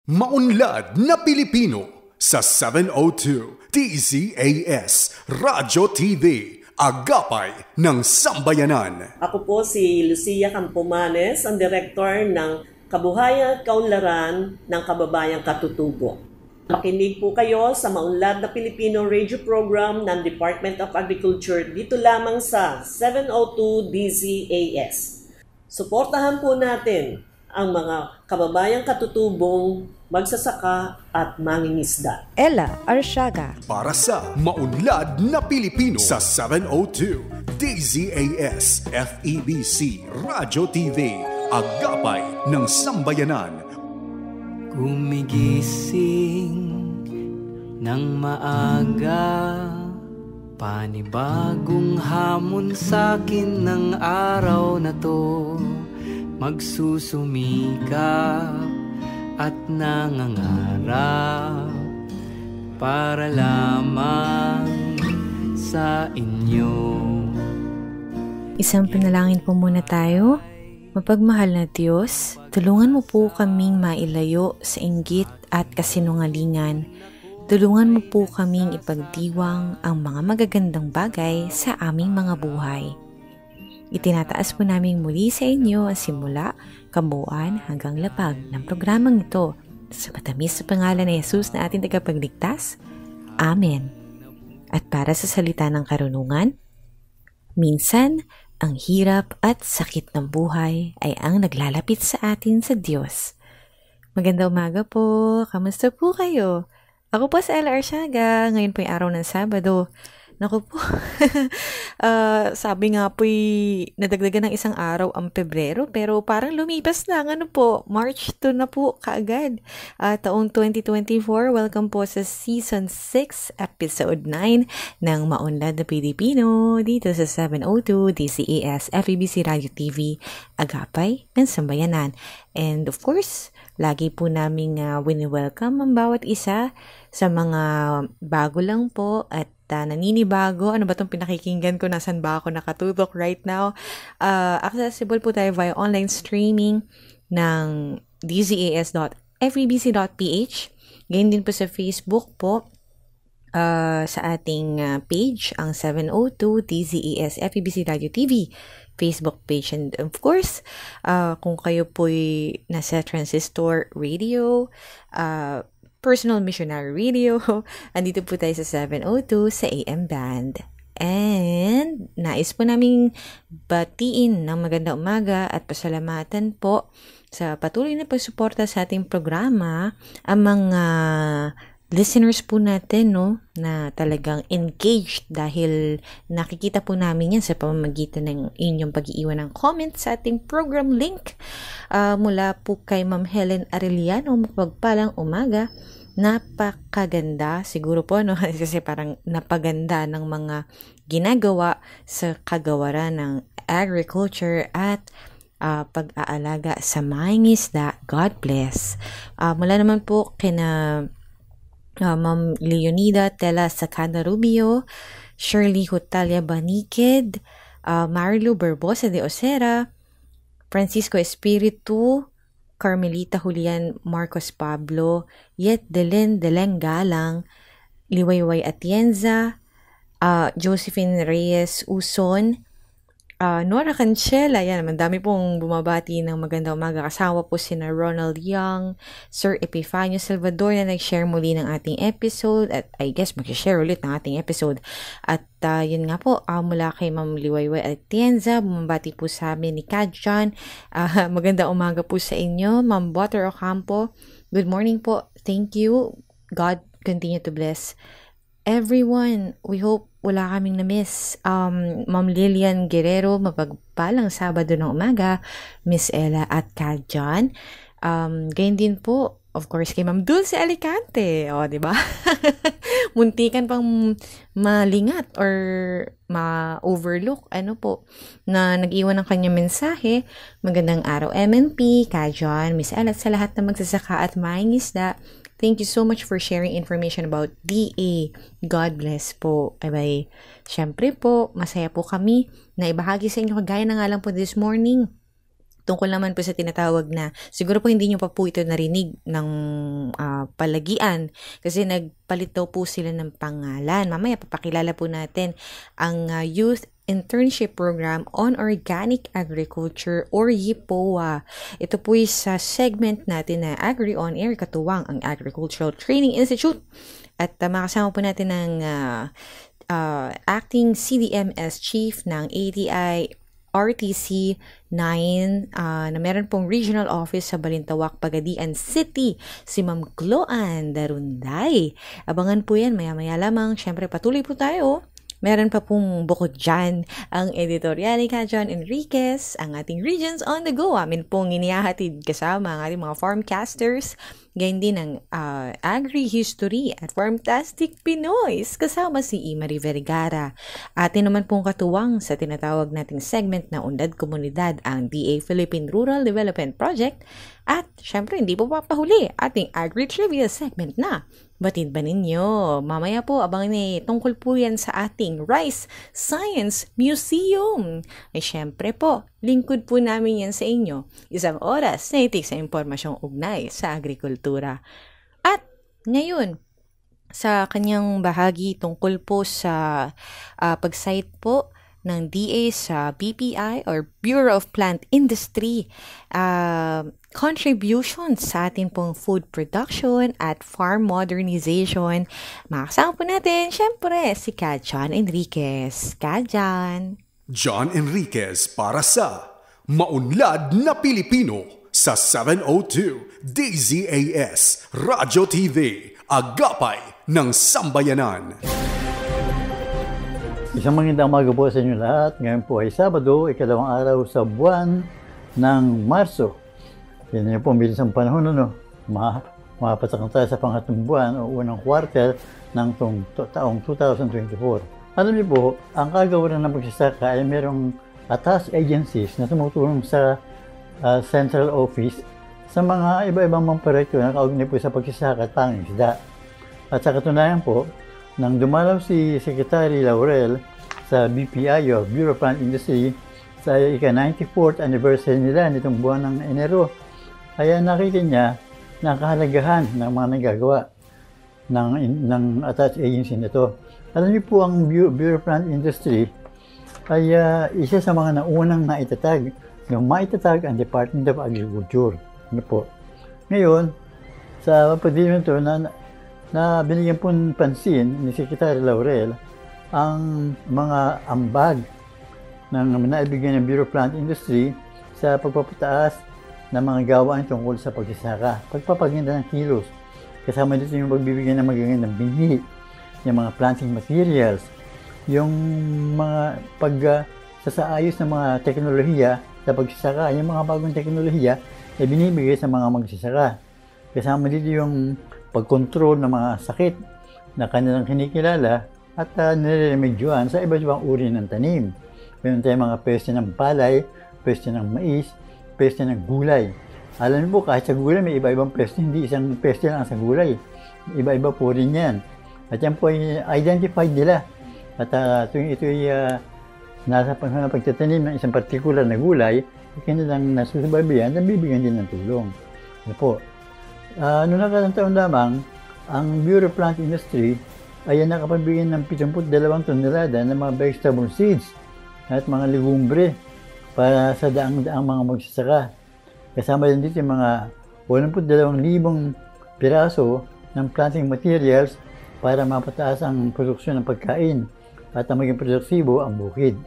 Maunlad na Pilipino sa 702 DZAS Radyo TV, Agapay ng Sambayanan. Ako po si Lucia Campomanes, ang Direktor ng Kabuhayan at Kaunlaran ng Kababayang Katutubo. Makinig po kayo sa Maunlad na Pilipino radio program ng Department of Agriculture dito lamang sa 702 DZAS. Suportahan po natin ang mga kababayang katutubong magsasaka at mangingisda. Ella Arsiaga. Para sa Maunlad na Pilipino sa 702 DZAS FEBC Radyo TV, Agapay ng Sambayanan. Gumigising ng maaga, panibagong hamon sa'kin ng araw na to. Magsusumikap at nangangarap para lamang sa inyo. Isang panalangin po muna tayo. Mapagmahal na Diyos, tulungan mo po kaming mailayo sa inggit at kasinungalingan. Tulungan mo po kaming ipagdiwang ang mga magagandang bagay sa aming mga buhay. Itinataas po namin muli sa inyo ang simula, kabuuan hanggang lapag ng programang ito sa matamis sa pangalan ni Jesus na ating tagapagligtas. Amen. At para sa salita ng karunungan, minsan, ang hirap at sakit ng buhay ay ang naglalapit sa atin sa Diyos. Magandang umaga po. Kamusta po kayo? Ako po si Ella Arsiaga. Ngayon po yung araw ng Sabado. Naku po, sabi nga po'y nadagdagan ng isang araw ang Pebrero, pero parang lumipas lang, March 2 na po kaagad. Taong 2024, welcome po sa Season 6, Episode 9 ng Maunlad na Pilipino dito sa 702 DZAS FEBC Radio TV, Agapay ng Sambayanan. And of course, lagi po namin wini-welcome ang bawat isa sa mga bago lang po at naninibago. Ano ba itong pinakikinggan ko? Nasaan ba ako nakatutok right now? Accessible po tayo via online streaming ng dzas.febc.ph. Ganyan din po sa Facebook po. Sa ating page, ang 702 DZAS FEBC Radio TV Facebook page. And of course, kung kayo po'y nasa Transistor Radio, Personal Missionary Radio, andito po tayo sa 702 sa AM band. And nais po naming batiin ng magandang umaga at pasalamatan po sa patuloy na pagsuporta sa ating programa ang mga listeners po natin, na talagang engaged dahil nakikita po namin yan sa pamamagitan ng inyong pag-iiwan ng comments sa ating program link. Mula po kay Ma'am Helen Arellano, mapagpalang umaga. Napakaganda, siguro po, kasi parang napaganda ng mga ginagawa sa kagawaran ng agriculture at pag-aalaga sa mangingisda. God bless. Mula naman po kina Ma'am Leonida Tela Sacada Rubio, Shirley Hutalia Banikid, Marilu Barbosa de Osera, Francisco Espiritu, Carmelita Julian Marcos Pablo, Yet Delen Galang, Liwayway Atienza, Josephine Reyes Uson, Nora Cancela, yan, madami pong bumabati ng magandang umaga. Kasama po sina Ronald Young, Sir Epifanio Salvador na nag-share muli ng ating episode at I guess mag-share ulit ng ating episode. At yun nga po, mula kay Ma'am Liwayway Atienza, bumabati po sa amin ni Kadjan. Magandang umaga po sa inyo, Ma'am Butter Ocampo. Good morning po. Thank you. God continue to bless everyone. We hope wala kaming na-miss. Ma'am Lilian Guerrero, mapagpalang Sabado ng umaga, Miss Ella at Kadjan. Ganyan din po, of course, kay Ma'am Dulce Alicante. O, diba? Muntikan pang malingat or ma-overlook, na nag-iwan ng kanyang mensahe. Magandang araw, MNP, Kadjan, Miss Ella, at sa lahat na magsasaka at mangingisda. Thank you so much for sharing information about DA. God bless po. Bye-bye. Siyempre po, masaya po kami na ibahagi sa inyo kagaya na nga lang po this morning. Tungkol naman po sa tinatawag na, siguro po hindi nyo pa po ito narinig ng palagian kasi nagpalit daw po sila ng pangalan. Mamaya papakilala po natin ang Youth Internship Program on Organic Agriculture or YIPOA. Ito po sa segment natin na Agri On Air, katuwang ang Agricultural Training Institute. At makasama po natin ng Acting CDMS Chief ng ATI RTC 9 na meron pong regional office sa Balintawak, Pagadian City, si Ma'am Gloan Darunday. Abangan po yan maya-maya lamang. Siyempre patuloy po tayo. Meron pa pong bukod dyan ang editorial ni John Enriquez, ang ating Regions on the Go. Amin pong inihahatid kasama ang ating mga farmcasters, gayon din ang Agri-History at Farmtastic Pinoys kasama si Imari Vergara. Atin naman pong katuwang sa tinatawag nating segment na Unlad Komunidad ang DA Philippine Rural Development Project. At syempre hindi po papahuli ating Agri-Trivia segment na Batid ba ninyo? Mamaya po, abangan tungkol po yan sa ating Rice Science Museum. Ay syempre po, lingkod po namin yan sa inyo. Isang oras na itik sa impormasyong ugnay sa agrikultura. At ngayon, sa kanyang bahagi tungkol po sa pag-cite po ng DA sa BPI or Bureau of Plant Industry contributions sa ating pong food production at farm modernization. Makasama po natin, syempre, si John Enriquez. John. John Enriquez para sa Maunlad na Pilipino sa 702 DZAS Radyo TV, Agapay ng Sambayanan. Isang magandang umaga po sa inyo lahat. Ngayon po ay Sabado, ikalawang araw sa buwan ng Marso. Yan yung po, bilis ang panahon, mapapasak na tayo sa pangatlong buwan o unang quarter ng taong 2024. Alam niyo po, ang kagawaran ng pagsasaka ay merong task agencies na tumutulong sa central office sa mga iba-ibang mga proyekto na kaugnay po sa pagsasaka at pangingisda. At sa katunayan po, nang dumalaw si Secretary Laurel sa BPI o Bureau of Plant Industry sa ika-94th anniversary nila nitong buwan ng Enero, ay nakita niya na kahalagahan ng mga nagagawa ng attached agency nito. Alam niyo po, ang Bureau of Plant Industry ay isa sa mga naunang naitatag nung maitatag ang Department of Agriculture. Ano po? Ngayon, sa pagdilim nito na binigyan po ng pansin ni Secretary Laurel ang mga ambag ng naibigay ng Bureau of Plant Industry sa pagpapataas ng mga gawaan tungkol sa pagsasaka, pagpapaganda ng kilos. Kasama dito yung pagbibigay ng magagandang binhi, yung mga planting materials, yung mga pagsasaayos ng mga teknolohiya sa pagsasaka, yung mga bagong teknolohiya na binibigay sa mga magsasaka. Kasama dito yung pagkontrol ng mga sakit na kanilang kinikilala at nire-remedyoan sa iba't ibang uri ng tanim. Meron tayong mga peste ng palay, peste ng mais, peste ng gulay. Alam niyo po, kahit sa gulay may iba-ibang peste, hindi isang peste lang sa gulay. Iba-iba po rin yan. At yan po ay identified nila. At tuwing ito ay nasa panahon ng pagtatanim ng isang particular na gulay, kanilang nasusubaybayan at bibigyan din ng tulong. Ano po? Noong nakaraang taon lamang, ang Bureau of Plant Industry ay nakapagbigay ng 72 tonelada ng mga vegetable seeds at mga legumbre para sa daang-daang mga magsasaka. Kasama din dito yung mga 82,000 piraso ng planting materials para mapataas ang produksyon ng pagkain at ang maging produktibo ang bukid.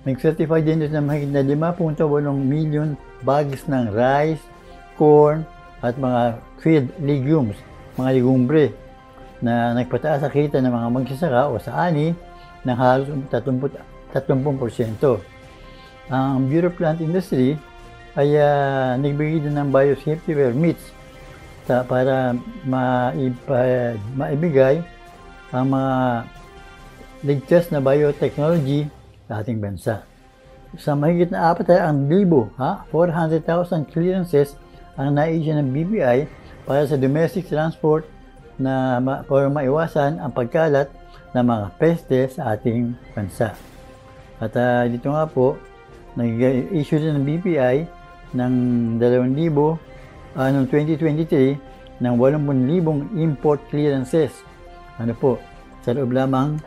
Nag-certify din dito na mahigit na 5.8 million bags ng rice, corn, at mga feed legumes, mga legumbre, na nagpataas sa kita ng mga magsasaka o sa ani ng halos 30%. Ang Bureau of Plant Industry ay nagbigay din ng biosafety permits para maibigay ang mga ligtas na biotechnology sa ating bansa. Sa mahigit na 400,000 clearances ang naisya ng BPI para sa domestic transport na para maiwasan ang pagkalat ng mga peste sa ating bansa. At dito nga po, nag-issue din ng BPI ng 2,000 noong 2023 ng 80,000 import clearances. Ano po, sa loob lamang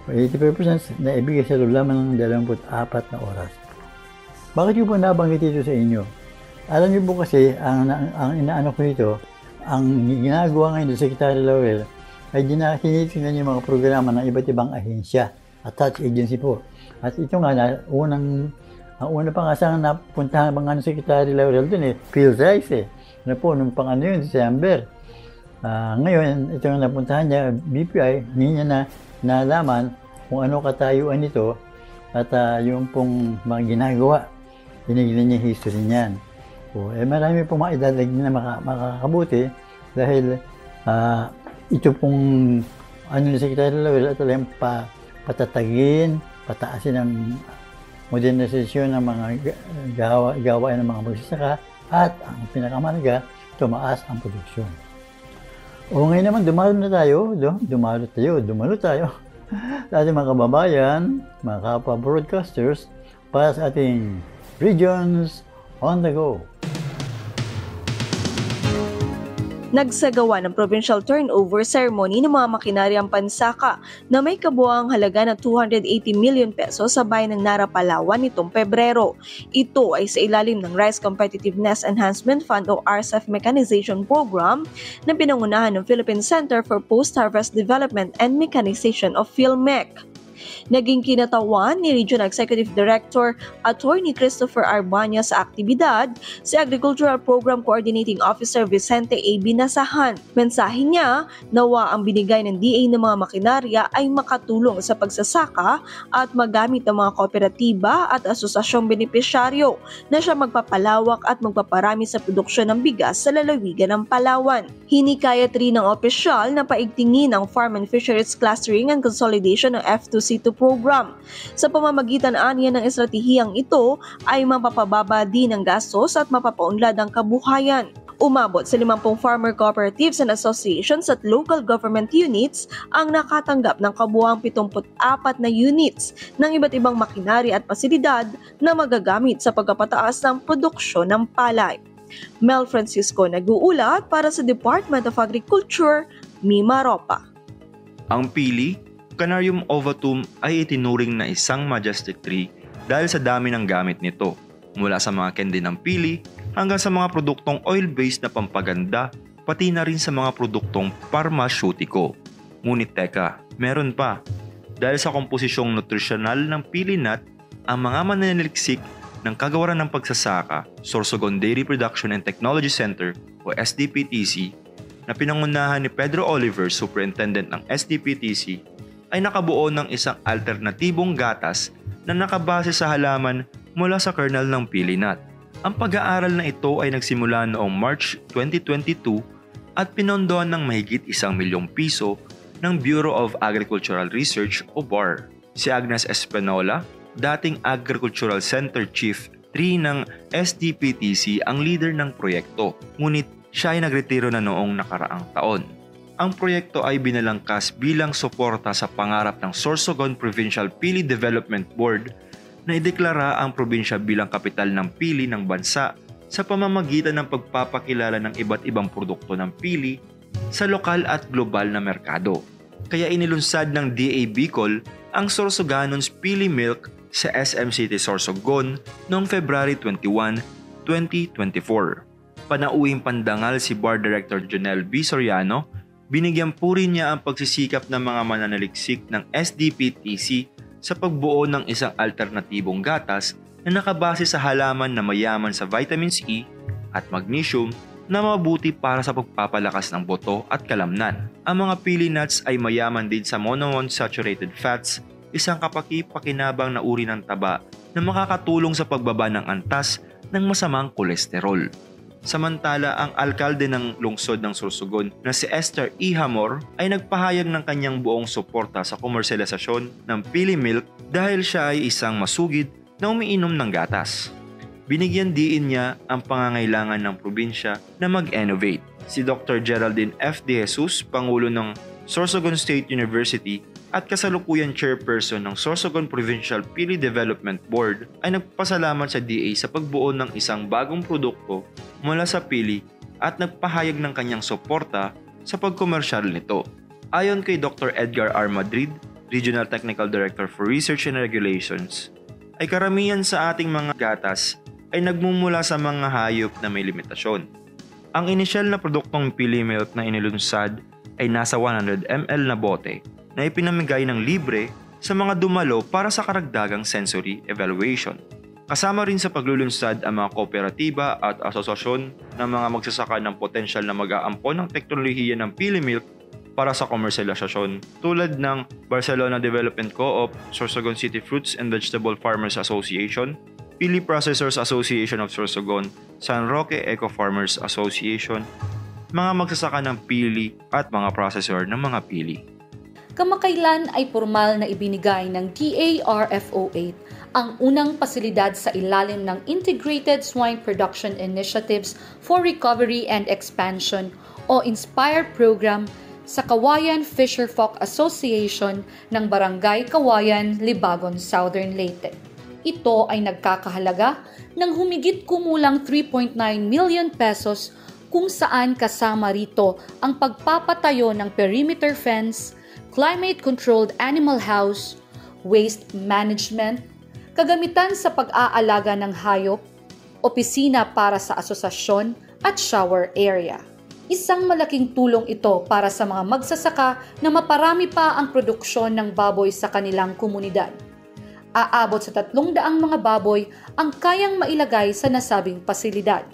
85% na ibigay sa loob lamang ng 24 na oras. Bakit yung po nabanggit ito sa inyo? Alam niyo po kasi, ang inaano ko dito, ang ginagawa ngayon ng Secretary Laurel ay tinitingnan yung mga programa ng iba't ibang ahensya, attached agency po. At ito nga, ang una pa nga saan napuntahan pa nga ng Secretary Laurel dun PhilRise Ano po, nung pang yun, December. Ngayon, ito nga napuntahan niya, BPI, hindi niya na nalaman kung ano katayuan nito at yung pong mga ginagawa. Tinignan niya history niyan. Marami pong maidadag na makakabuti dahil ito pong ni Secretary Laurel at alam patatagin, pataasin ang modernisasyon ng mga gawain ng mga magsasaka at ang pinakamahalaga, tumaas ang produksyon. Ngayon naman, dumalo tayo sa ating mga kababayan, mga kapwa-broadcasters para sa ating Regions on the Go. Nagsagawa ng provincial turnover ceremony ng mga makinaryang pansaka na may kabuuang halaga ng 280 million pesos sa bayan ng Nara, Palawan nitong Pebrero. Ito ay sa ilalim ng Rice Competitiveness Enhancement Fund o RCEF Mechanization Program na pinangunahan ng Philippine Center for Post-Harvest Development and Mechanization of PhilMech. Naging kinatawan ni Regional Executive Director Attorney Christopher Arbania sa aktibidad si Agricultural Program Coordinating Officer Vicente A. Binasahan. Mensahe niya, nawa ang binigay ng DA ng mga makinarya ay makatulong sa pagsasaka at magamit ng mga kooperatiba at asosasyong benepisyaryo na siya magpapalawak at magpaparami sa produksyon ng bigas sa lalawigan ng Palawan. Hinikayat rin ng opisyal na paigtingin ang Farm and Fisheries Clustering and Consolidation ng F2C2 program. Sa pamamagitan aniya ng estratehiyang ito ay mapapababa din ang gastos at mapapaunlad ang kabuhayan. Umabot sa 50 farmer cooperatives and associations at local government units ang nakatanggap ng kabuuang 74 na units ng iba't ibang makinarya at pasilidad na magagamit sa pagpapataas ng produksyon ng palay. Mel Francisco nag-uulat para sa Department of Agriculture, Mima Ropa. Ang pili, Canarium ovatum ay itinuring na isang majestic tree dahil sa dami ng gamit nito, mula sa mga candy ng pili hanggang sa mga produktong oil-based na pampaganda, pati na rin sa mga produktong parmaceutico. Ngunit teka, meron pa. Dahil sa komposisyong nutrisyonal ng pili nut, ang mga mananaliksik ng Kagawaran ng Pagsasaka, Sorsogon Dairy Production and Technology Center o SDPTC na pinangunahan ni Pedro Oliver, Superintendent ng SDPTC, ay nakabuo ng isang alternatibong gatas na nakabase sa halaman mula sa kernel ng pili nut. Ang pag-aaral na ito ay nagsimula noong March 2022 at pinondohan ng mahigit 1 milyong piso ng Bureau of Agricultural Research o BAR. Si Agnes Espanola, dating Agricultural Center Chief 3 ng SDPTC ang leader ng proyekto, ngunit siya ay nagretiro na noong nakaraang taon. Ang proyekto ay binalangkas bilang suporta sa pangarap ng Sorsogon Provincial Pili Development Board na ideklara ang probinsya bilang kapital ng pili ng bansa sa pamamagitan ng pagpapakilala ng iba't ibang produkto ng pili sa lokal at global na merkado. Kaya inilunsad ng DA Bicol ang Sorsoganons Pili Milk sa SM City Sorsogon noong February 21, 2024. Panauwing pandangal si Bar Director Jonel B. Soriano, binigyan puri niya ang pagsisikap ng mga mananaliksik ng SDPTC sa pagbuo ng isang alternatibong gatas na nakabase sa halaman na mayaman sa vitamins E at magnesium na mabuti para sa pagpapalakas ng boto at kalamnan. Ang mga pili nuts ay mayaman din sa monounsaturated fats, isang kapaki-pakinabang na uri ng taba na makakatulong sa pagbaba ng antas ng masamang kolesterol. Samantala, ang alkalde ng lungsod ng Sorsogon na si Esther E. Hamor ay nagpahayag ng kanyang buong suporta sa komersyalisasyon ng pili milk dahil siya ay isang masugid na umiinom ng gatas. Binigyan diin niya ang pangangailangan ng probinsya na mag-innovate. Si Dr. Geraldine F. De Jesus, Pangulo ng Sorsogon State University, at kasalukuyan chairperson ng Sorsogon Provincial Pili Development Board ay nagpasalamat sa DA sa pagbuo ng isang bagong produkto mula sa pili at nagpahayag ng kanyang suporta sa pagkomersyal nito. Ayon kay Dr. Edgar R. Madrid, Regional Technical Director for Research and Regulations, ay karamihan sa ating mga gatas ay nagmumula sa mga hayop na may limitasyon. Ang inisyal na produktong pili milk na inilunsad ay nasa 100 ml na bote na ipinamigay ng libre sa mga dumalo para sa karagdagang sensory evaluation. Kasama rin sa paglulunsad ang mga kooperatiba at asosasyon ng mga magsasaka ng potensyal na mag-aampon ng teknolohiya ng pili milk para sa komersyalisasyon tulad ng Barcelona Development Co-op, Sorsogon City Fruits and Vegetable Farmers Association, Pili Processors Association of Sorsogon, San Roque Eco Farmers Association, mga magsasaka ng pili at mga processor ng mga pili. Kamakailan ay formal na ibinigay ng DARFO8 ang unang pasilidad sa ilalim ng Integrated Swine Production Initiatives for Recovery and Expansion o INSPIRE program sa Kawayan Fisherfolk Association ng Barangay Kawayan, Libagon, Southern Leyte. Ito ay nagkakahalaga ng humigit kumulang 3.9 million pesos kung saan kasama rito ang pagpapatayo ng perimeter fence, climate-controlled animal house, waste management, kagamitan sa pag-aalaga ng hayop, opisina para sa asosasyon at shower area. Isang malaking tulong ito para sa mga magsasaka na maparami pa ang produksyon ng baboy sa kanilang komunidad. Aabot sa 300 mga baboy ang kayang mailagay sa nasabing pasilidad.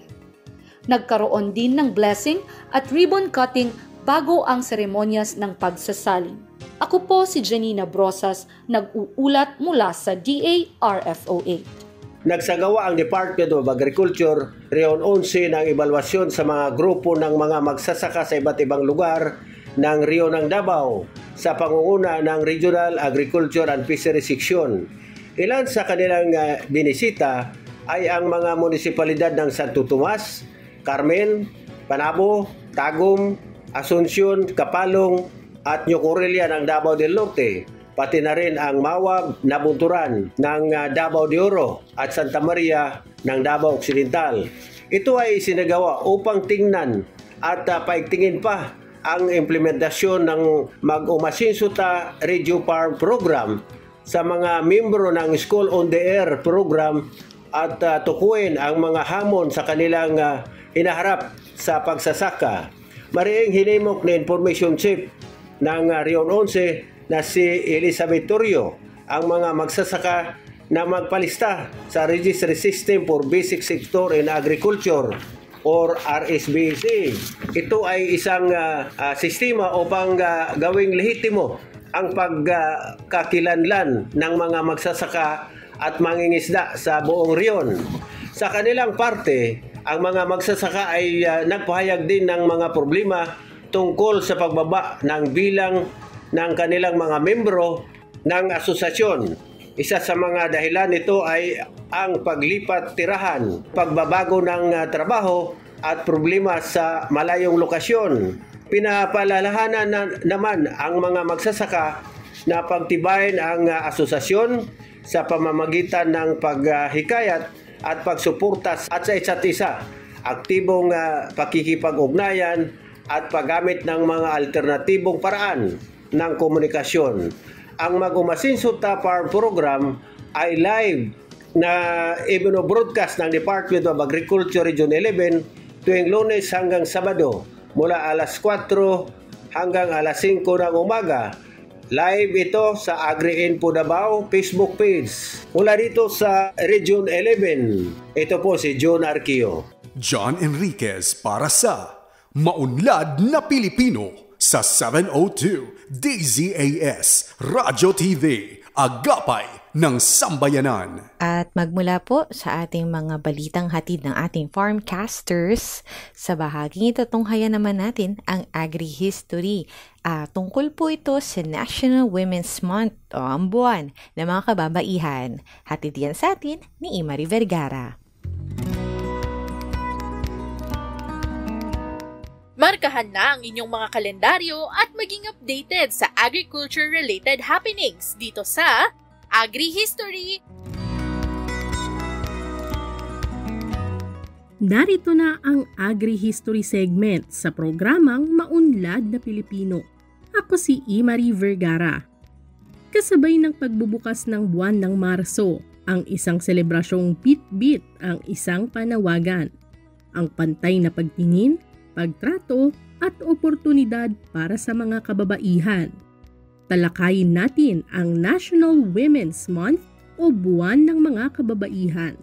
Nagkaroon din ng blessing at ribbon cutting bago ang seremonyas ng pagsasalin. Ako po si Janina Brosas, nag-uulat mula sa DARFO8. Nagsagawa ang Department of Agriculture Reon 11 ng ebalwasyon sa mga grupo ng mga magsasaka sa iba't ibang lugar ng Rio ng Davao sa pangunguna ng Regional Agriculture and Fisheries Section. Ilan sa kanilang binisita ay ang mga munisipalidad ng Santo Tomas, Carmen, Panabo, Tagum, Asuncion, Kapalong at Ñucurelia ng Davao del Norte, pati na rin ang Mawab, Nabunturan ng Davao de Oro at Santa Maria ng Davao Occidental. Ito ay isinagawa upang tingnan at paigtingin pa ang implementasyon ng Mag-Umasinsuta Regio Farm Program sa mga membro ng School on the Air Program at tukuyin ang mga hamon sa kanilang hinaharap sa pagsasaka. Mariing hinimok na Information Chief ng Reon 11 na si Elizabeth Torrio ang mga magsasaka na magpalista sa Registry System for Basic Sector in Agriculture or RSBC. Ito ay isang sistema upang gawing lehitimo ang pagkakilanlan ng mga magsasaka at mangingisda sa buong reyon. Sa kanilang parte, ang mga magsasaka ay nagpahayag din ng mga problema tungkol sa pagbaba ng bilang ng kanilang mga membro ng asosasyon. Isa sa mga dahilan nito ay ang paglipat tirahan, pagbabago ng trabaho at problema sa malayong lokasyon. Pinapalalahanan naman ang mga magsasaka na pagtibayin ang asosasyon sa pamamagitan ng paghikayat at pagsuporta at sa isa't isa, aktibong pakikipag-ugnayan at paggamit ng mga alternatibong paraan ng komunikasyon. Ang Mag-Umasinsuta Farm Program ay live na ibino-broadcast ng Department of Agriculture Region 11 tuwing Lunes hanggang Sabado mula alas 4 hanggang alas 5 ng umaga. Live ito sa AgriInfo Davao Facebook page. Mula dito sa Region 11, ito po si John Arquio. John Enriquez para sa Maunlad na Pilipino sa 702 DZAS Radyo TV, Agapay ng Sambayanan. At magmula po sa ating mga balitang hatid ng ating farmcasters, sa bahaging ito tunghayan naman natin ang agri-history. Tungkol po ito sa National Women's Month o ang buwan ng mga kababaihan. Hatid yan sa atin ni Imari Vergara. Markahan na ang inyong mga kalendaryo at maging updated sa agriculture-related happenings dito sa Agri-History. Narito na ang Agri-History segment sa programang Maunlad na Pilipino. Ako si Imari Vergara. Kasabay ng pagbubukas ng buwan ng Marso, ang isang selebrasyong bit-bit ang isang panawagan. Ang pantay na pagtingin, pagtrato at oportunidad para sa mga kababaihan. Talakayin natin ang National Women's Month o Buwan ng Mga Kababaihan.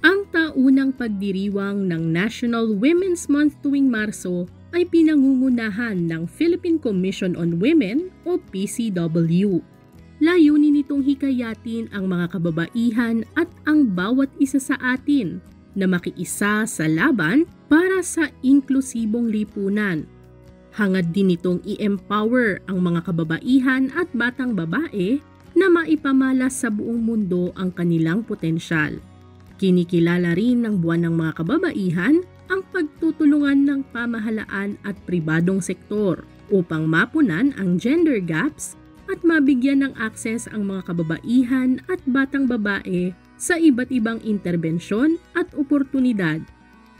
Ang taunang pagdiriwang ng National Women's Month tuwing Marso ay pinangungunahan ng Philippine Commission on Women o PCW. Layunin nitong hikayatin ang mga kababaihan at ang bawat isa sa atin na makiisa sa laban para sa inklusibong lipunan. Hangad din nitong i-empower ang mga kababaihan at batang babae na maipamalas sa buong mundo ang kanilang potensyal. Kinikilala rin ng buwan ng mga kababaihan ang pagtutulungan ng pamahalaan at pribadong sektor upang mapunan ang gender gaps at mabigyan ng akses ang mga kababaihan at batang babae sa iba't ibang interbensyon at oportunidad.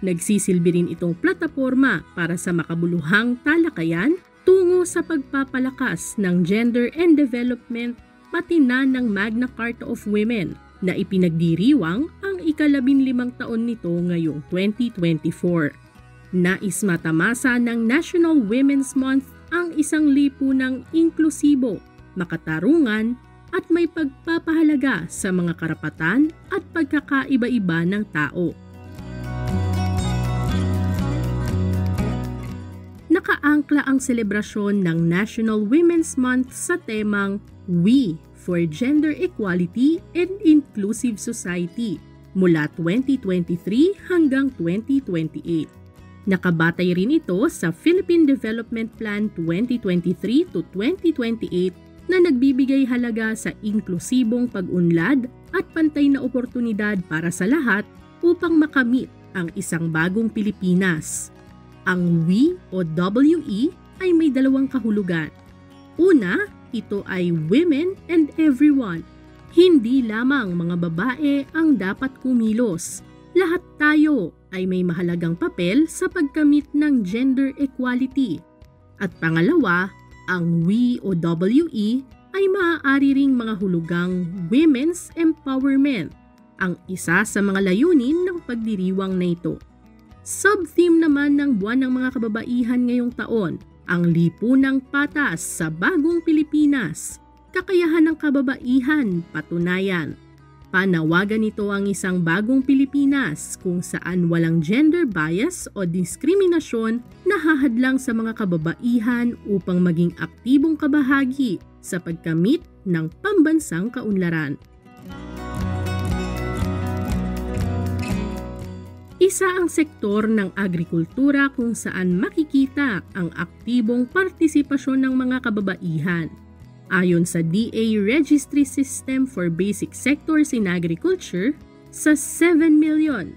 Nagsisilbi rin itong plataporma para sa makabuluhang talakayan tungo sa pagpapalakas ng gender and development pati na ng Magna Carta of Women na ipinagdiriwang ang ika-15 taon nito ngayong 2024. Nais matamasa ng National Women's Month ang isang lipunang inklusibo, makatarungan at may pagpapahalaga sa mga karapatan at pagkakaiba-iba ng tao. Nakaangkla ang selebrasyon ng National Women's Month sa temang We for Gender Equality and Inclusive Society mula 2023 hanggang 2028. Nakabatay rin ito sa Philippine Development Plan 2023 to 2028 na nagbibigay halaga sa inklusibong pag-unlad at pantay na oportunidad para sa lahat upang makamit ang isang bagong Pilipinas. Ang We o WE ay may dalawang kahulugan. Una, ito ay women and everyone. Hindi lamang mga babae ang dapat kumilos. Lahat tayo ay may mahalagang papel sa pagkamit ng gender equality. At pangalawa, ang We o WE ay maaari ring mga hulugang women's empowerment, ang isa sa mga layunin ng pagdiriwang na ito. Sub-theme naman ng Buwan ng Mga Kababaihan ngayong taon, ang lipunang patas sa bagong Pilipinas, kakayahan ng kababaihan patunayan. Panawagan nito ang isang bagong Pilipinas kung saan walang gender bias o diskriminasyon na hahadlang sa mga kababaihan upang maging aktibong kabahagi sa pagkamit ng pambansang kaunlaran. Isa ang sektor ng agrikultura kung saan makikita ang aktibong partisipasyon ng mga kababaihan. Ayon sa DA Registry System for Basic Sectors in Agriculture, sa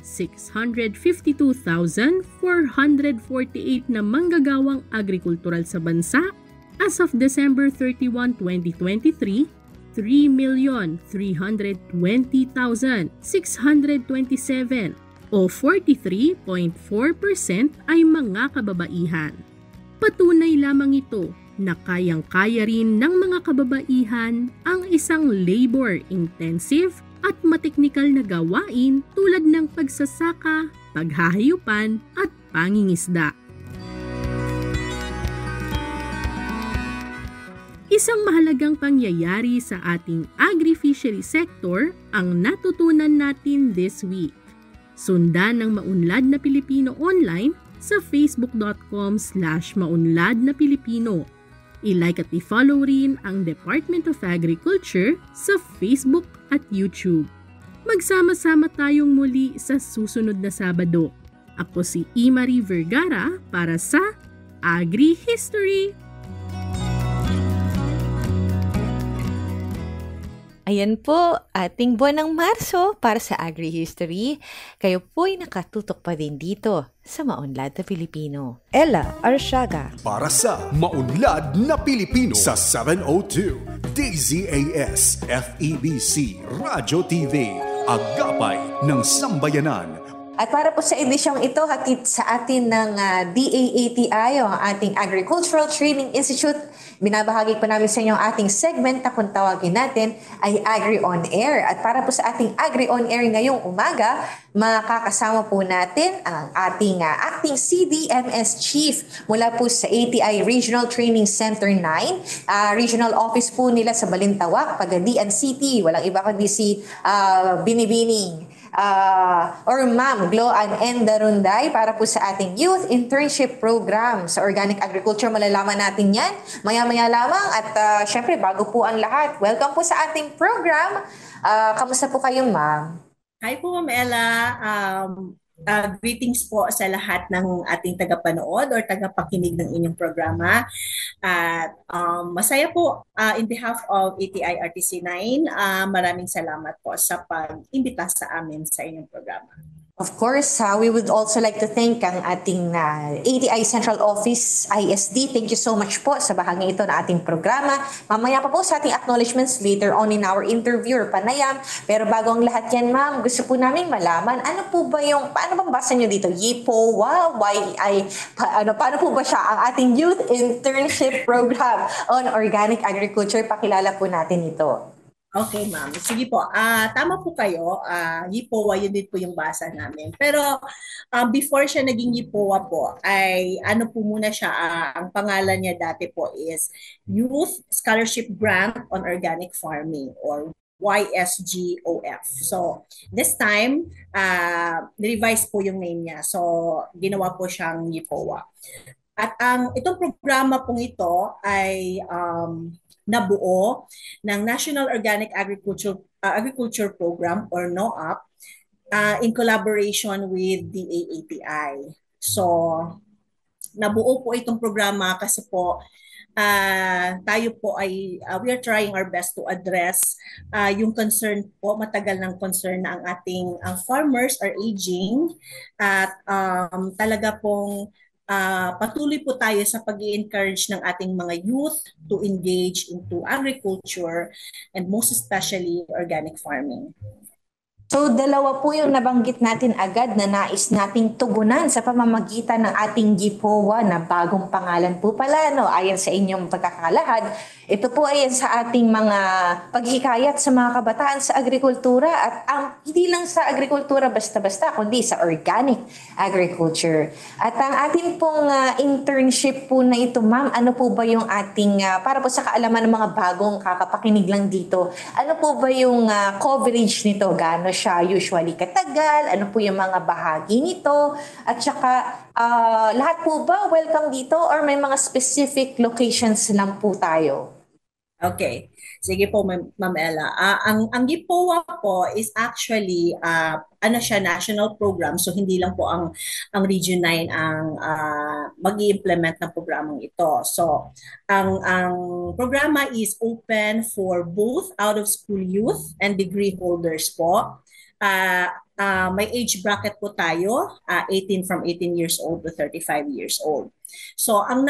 7,652,448 na manggagawang agrikultural sa bansa, as of December 31, 2023, 3,320,627 o 43.4% ay mga kababaihan. Patunay lamang ito na kayang-kaya rin ng mga kababaihan ang isang labor-intensive at mateknikal na gawain tulad ng pagsasaka, paghahayupan at pangingisda. Isang mahalagang pangyayari sa ating agri-fishery sector ang natutunan natin this week. Sundan ng Maunlad na Pilipino online sa facebook.com/Maunlad na Pilipino. I-like at i-follow rin ang Department of Agriculture sa Facebook at YouTube. Magsama-sama tayong muli sa susunod na Sabado. Ako si Imari Vergara para sa Agri-History! Ayan po, ating buwan ng Marso para sa Agri-History. Kayo po'y nakatutok pa din dito sa Maunlad na Pilipino. Ella Arsiaga. Para sa Maunlad na Pilipino sa 702 DZAS FEBC Radio TV, Agapay ng Sambayanan. At para po sa edisyong ito, hatid sa atin ng DAATI o ang ating Agricultural Training Institute. Binabahagi po namin sa inyo ang ating segment na kung tawagin natin ay Agri On Air. At para po sa ating Agri On Air ngayong umaga, makakasama po natin ang ating acting CDMS Chief mula po sa ATI Regional Training Center 9. Regional office po nila sa Balintawak, Pagadian City. Walang iba kundi si Binibining. Or Ma'am Gloan N. Darunday para po sa ating Youth Internship Program sa Organic Agriculture. Malalaman natin yan maya-maya lamang at syempre bago po ang lahat, welcome po sa ating program. Kamusta po kayo, Ma'am? Hi po, Ma'am Ella. Greetings po sa lahat ng ating tagapanood or tagapakinig ng inyong programa. At masaya po in behalf of ATI RTC 9, maraming salamat po sa pag-imbita sa amin sa inyong programa. Of course, we would also like to thank ang ating ATI Central Office, ISD. Thank you so much po sa bahagi ito na ating programa. Mamaya pa po sa ating acknowledgements later on in our interview or panayam. Pero bago ang lahat yan, Ma'am, gusto po namin malaman, ano po ba yung, paano bang basa nyo dito? YIPOA? Paano po ba siya ang ating Youth Internship Program on Organic Agriculture? Pakilala po natin ito. Okay, ma'am. Sige po. Tama po kayo. YIPOA, yun din po yung basa namin. Pero before siya naging YIPOA po, ay ano po muna siya, ang pangalan niya dati po is Youth Scholarship Grant on Organic Farming or YSGOF. So, this time, revise po yung name niya. So, ginawa po siyang YIPOA. At itong programa pong ito ay nabuo ng National Organic Agriculture Program or NOAP in collaboration with the AATI. So, nabuo po itong programa kasi po tayo po ay we are trying our best to address yung concern po, matagal ng concern na ang ating farmers are aging at talaga pong patuloy po tayo sa pag-i-encourage ng ating mga youth to engage into agriculture and most especially organic farming. So, dalawa po yung nabanggit natin agad na nais nating tugunan sa pamamagitan ng ating YIPOA na bagong pangalan po pala, no? Ayon sa inyong pagkakalahad. Ito po ay sa ating mga paghikayat sa mga kabataan sa agrikultura at hindi lang sa agrikultura basta-basta, kundi sa organic agriculture. At ang ating pong internship po na ito, ma'am, ano po ba yung ating, para po sa kaalaman ng mga bagong kakapakinig lang dito, ano po ba yung coverage nito? Gaano siya usually katagal? Ano po yung mga bahagi nito? At saka, lahat po ba welcome dito or may mga specific locations lang po tayo? Okay. Sige po, Ma'am Ella. Ang YIPOA po is actually national program. So hindi lang po ang Region 9 ang mag-i-implement ng programang ito. So ang programa is open for both out-of-school youth and degree holders po. May age bracket po tayo, from 18 years old to 35 years old. So ang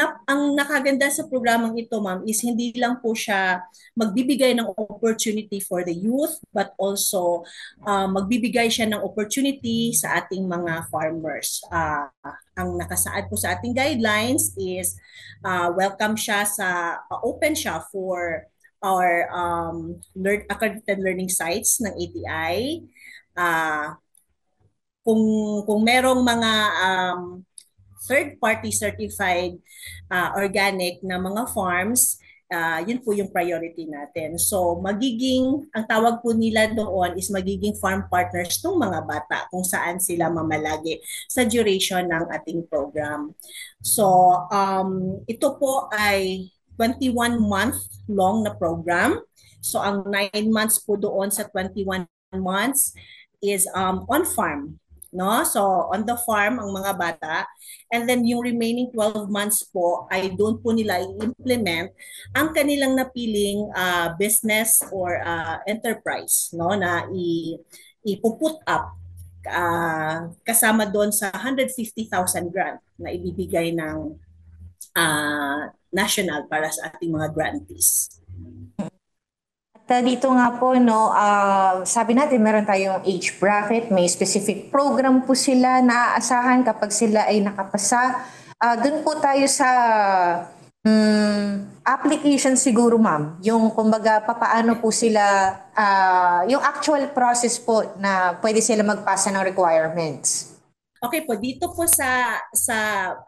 nakaganda sa programang ito, ma'am, is hindi lang po siya magbibigay ng opportunity for the youth but also magbibigay siya ng opportunity sa ating mga farmers. Ang nakasaad po sa ating guidelines is welcome siya open siya for our accredited learning sites ng ATI. Kung merong mga third-party certified organic na mga farms, yun po yung priority natin. So ang tawag po nila doon is magiging farm partners ng mga bata kung saan sila mamalagi sa duration ng ating program. So ito po ay 21-month long na program. So ang 9 months po doon sa 21 months is on farm. no? So on the farm ang mga bata, and then yung remaining 12 months po ay doon po nila i-implement ang kanilang napiling business or enterprise, no, na ipuput up kasama doon sa 150,000 grant na ibibigay ng national para sa ating mga grantees. Dito nga po, no, sabi natin meron tayong age bracket, may specific program po sila na aasahan kapag sila ay nakapasa. Doon po tayo sa application siguro, ma'am. Yung kumbaga, papaano po sila, yung actual process po na pwede sila magpasa ng requirements. Okay po, dito po sa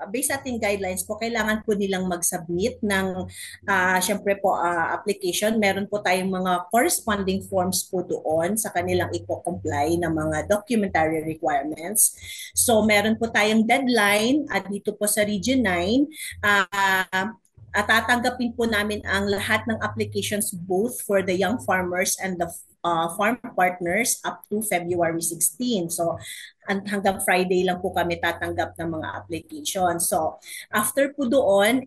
based sa ating guidelines po, kailangan po nilang mag-submit ng syempre po application. Meron po tayong mga corresponding forms po doon sa kanilang i-comply ng mga documentary requirements. So meron po tayong deadline at dito po sa Region 9, at tatanggapin po namin ang lahat ng applications both for the young farmers and the farm partners up to February 16. So hanggang Friday lang po kami tatanggap ng mga applications. So after po doon,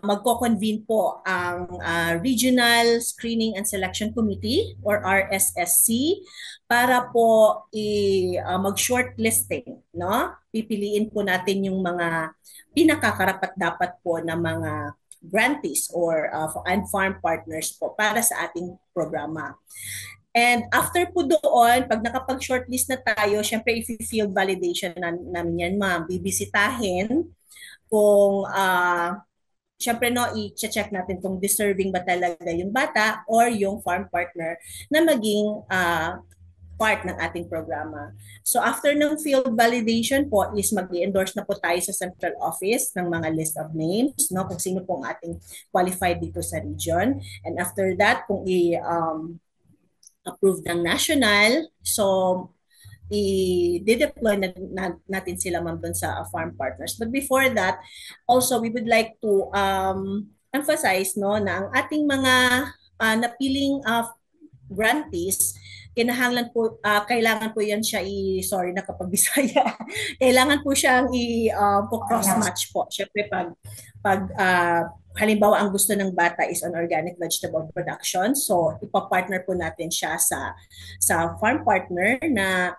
magko-convene po ang Regional Screening and Selection Committee or RSSC para po mag-shortlisting, no? Pipiliin po natin yung mga pinakakarapat-dapat po na mga grantees or and farm partners po para sa ating programa. And after po doon, pag nakapag-shortlist na tayo, syempre i-field validation namin yan, ma'am. Bibisitahin kung syempre no, i-check natin kung deserving ba talaga yung bata or yung farm partner na maging part ng ating programa. So after ng field validation po is mag-i-endorse na po tayo sa central office ng mga list of names, no, kung sino pong ating qualified dito sa region. And after that, kung approve ng national, so i-deploy natin sila ma'am doon sa farm partners. But before that, also we would like to emphasize, no, na ang ating mga napiling grantees, kinahanglan po, kailangan po yan siya sorry na kapag Bisaya, kailangan po siyang cross-match po. Siyempre pag halimbawa ang gusto ng bata is on organic vegetable production, so ipapartner po natin siya sa farm partner na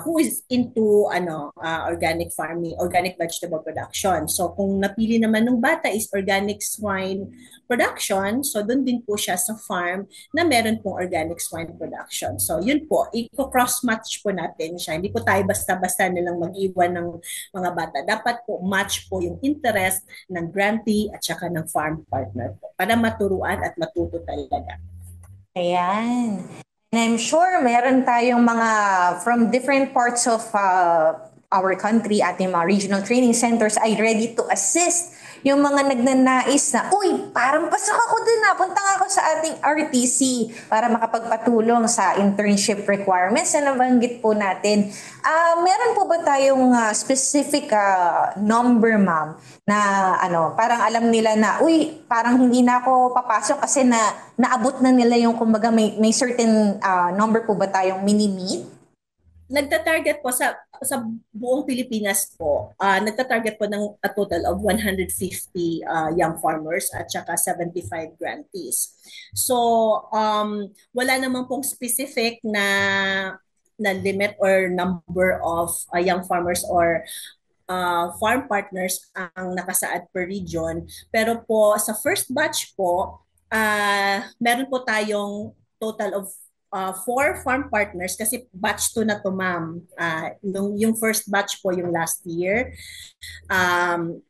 who is into organic farming, organic vegetable production. So kung napili naman ng bata is organic swine production, so doon din po siya sa farm na meron pong organic swine production. So yun po, i-cross-match po natin siya. Hindi po tayo basta-basta nilang mag-iwan ng mga bata. Dapat po match po yung interest ng grantee at saka ng farm partner po para maturuan at matuto talaga. Ayan. And I'm sure meron tayong mga from different parts of our country, ating mga regional training centers ay ready to assist yung mga nagnanais na, uy, parang pasok ako dun na, punta nga ako sa ating RTC para makapagpatulong sa internship requirements na nabanggit po natin. Meron po ba tayong specific number, ma'am, na parang alam nila na, uy, parang hindi na ako papasok kasi naabot na nila yung, kumbaga, may certain number po ba tayong mini-meet? Nagta-target po sa buong Pilipinas po, nagta-target po ng a total of 150 young farmers at saka 75 grantees. So, wala naman pong specific na limit or number of young farmers or farm partners ang nakasaad per region. Pero po sa first batch po, meron po tayong total of 4 farm partners kasi batch 2 na to, ma'am. Yung first batch po yung last year. 9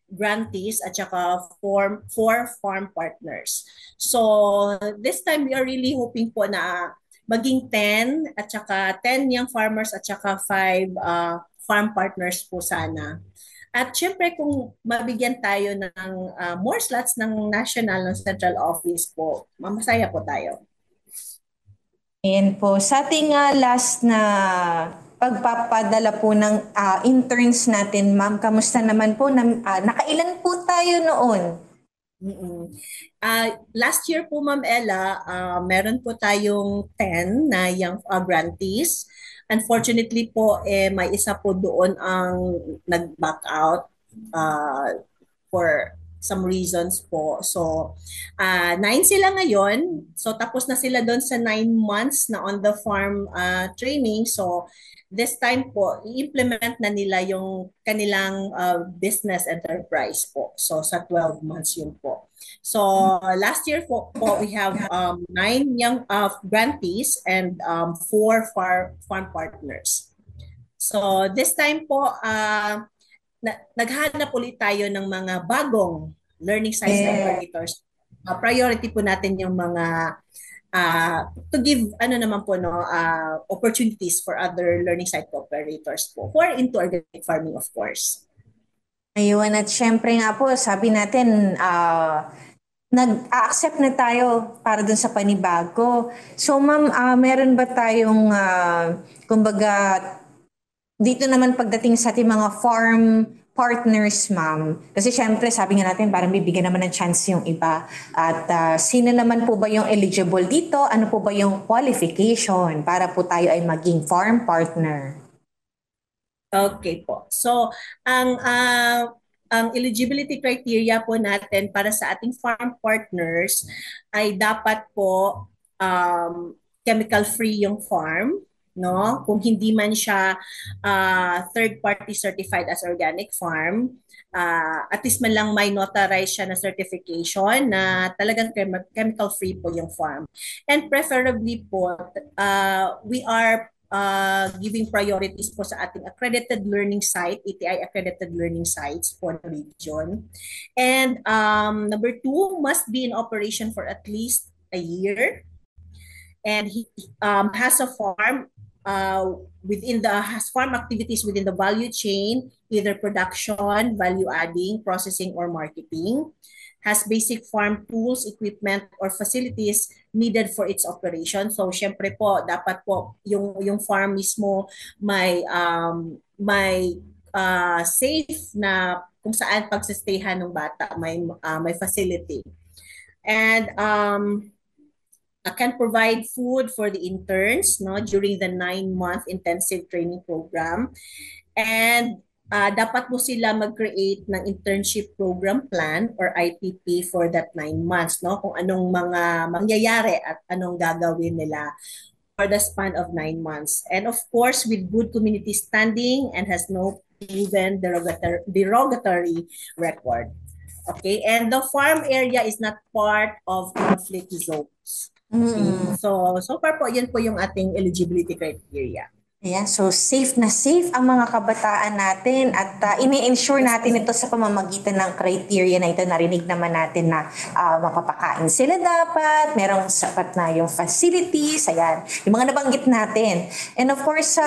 grantees at saka 4 farm partners. So this time we are really hoping po na maging 10 at saka 10 young farmers at saka 5 farm partners po sana. At syempre kung mabigyan tayo ng more slots ng national, ng central office po, masaya po tayo. And po, sa ating last na pagpapadala po ng interns natin, ma'am, kamusta naman po? Nakailan po tayo noon? Last year po, Ma'am Ella, meron po tayong 10 na young grantees. Unfortunately po, may isa po doon ang nag-back out for some reasons po. So, 9 sila ngayon. So, tapos na sila doon sa 9 months na on the farm training. So, this time po, i-implement na nila yung kanilang business enterprise po. So, sa 12 months yun po. So, last year po we have 9 young grantees and 4 farm partners. So, this time po, naghanap ulit tayo ng mga bagong learning science operators. Priority po natin yung mga to give opportunities for other learning site operators po who are into organic farming, of course. Ayun, at syempre nga po, sabi natin, nag-accept na tayo para dun sa panibago. So ma'am, meron ba tayong, kumbaga, dito naman pagdating sa ating mga farm partners, ma'am, kasi syempre sabi nga natin parang bibigyan naman ng chance yung iba. At sino naman po ba yung eligible dito? Ano po ba yung qualification para po tayo ay maging farm partner? Okay po. So, ang eligibility criteria po natin para sa ating farm partners ay dapat po chemical-free yung farm. No, kung hindi man siya third party certified as organic farm, at least man lang may notarize siya na certification na talagang chemical free po yung farm. And preferably po, we are giving priorities po sa ating accredited learning site, ETI accredited learning sites for the region. And number 2, must be in operation for at least a year. And he has a farm has farm activities within the value chain, either production, value adding, processing, or marketing, has basic farm tools, equipment, or facilities needed for its operation. So, syempre po, dapat po yung farm mismo may safe na kung saan pagsistayhan ng bata, may facility. And can provide food for the interns during the 9-month intensive training program. And dapat mo sila mag-create ng internship program plan or IPP for that 9 months. Kung anong mga mangyayari at anong gagawin nila for the span of 9 months. And of course, with good community standing and has no proven derogatory record. Okay, and the farm area is not part of conflict zones. Okay. So far po, yan po yung ating eligibility criteria. Ayan, so safe na safe ang mga kabataan natin at ini-ensure natin ito sa pamamagitan ng criteria na ito. Narinig naman natin na mapapakain sila dapat, merong sapat na yung facilities, ayan, yung mga nabanggit natin. And of course,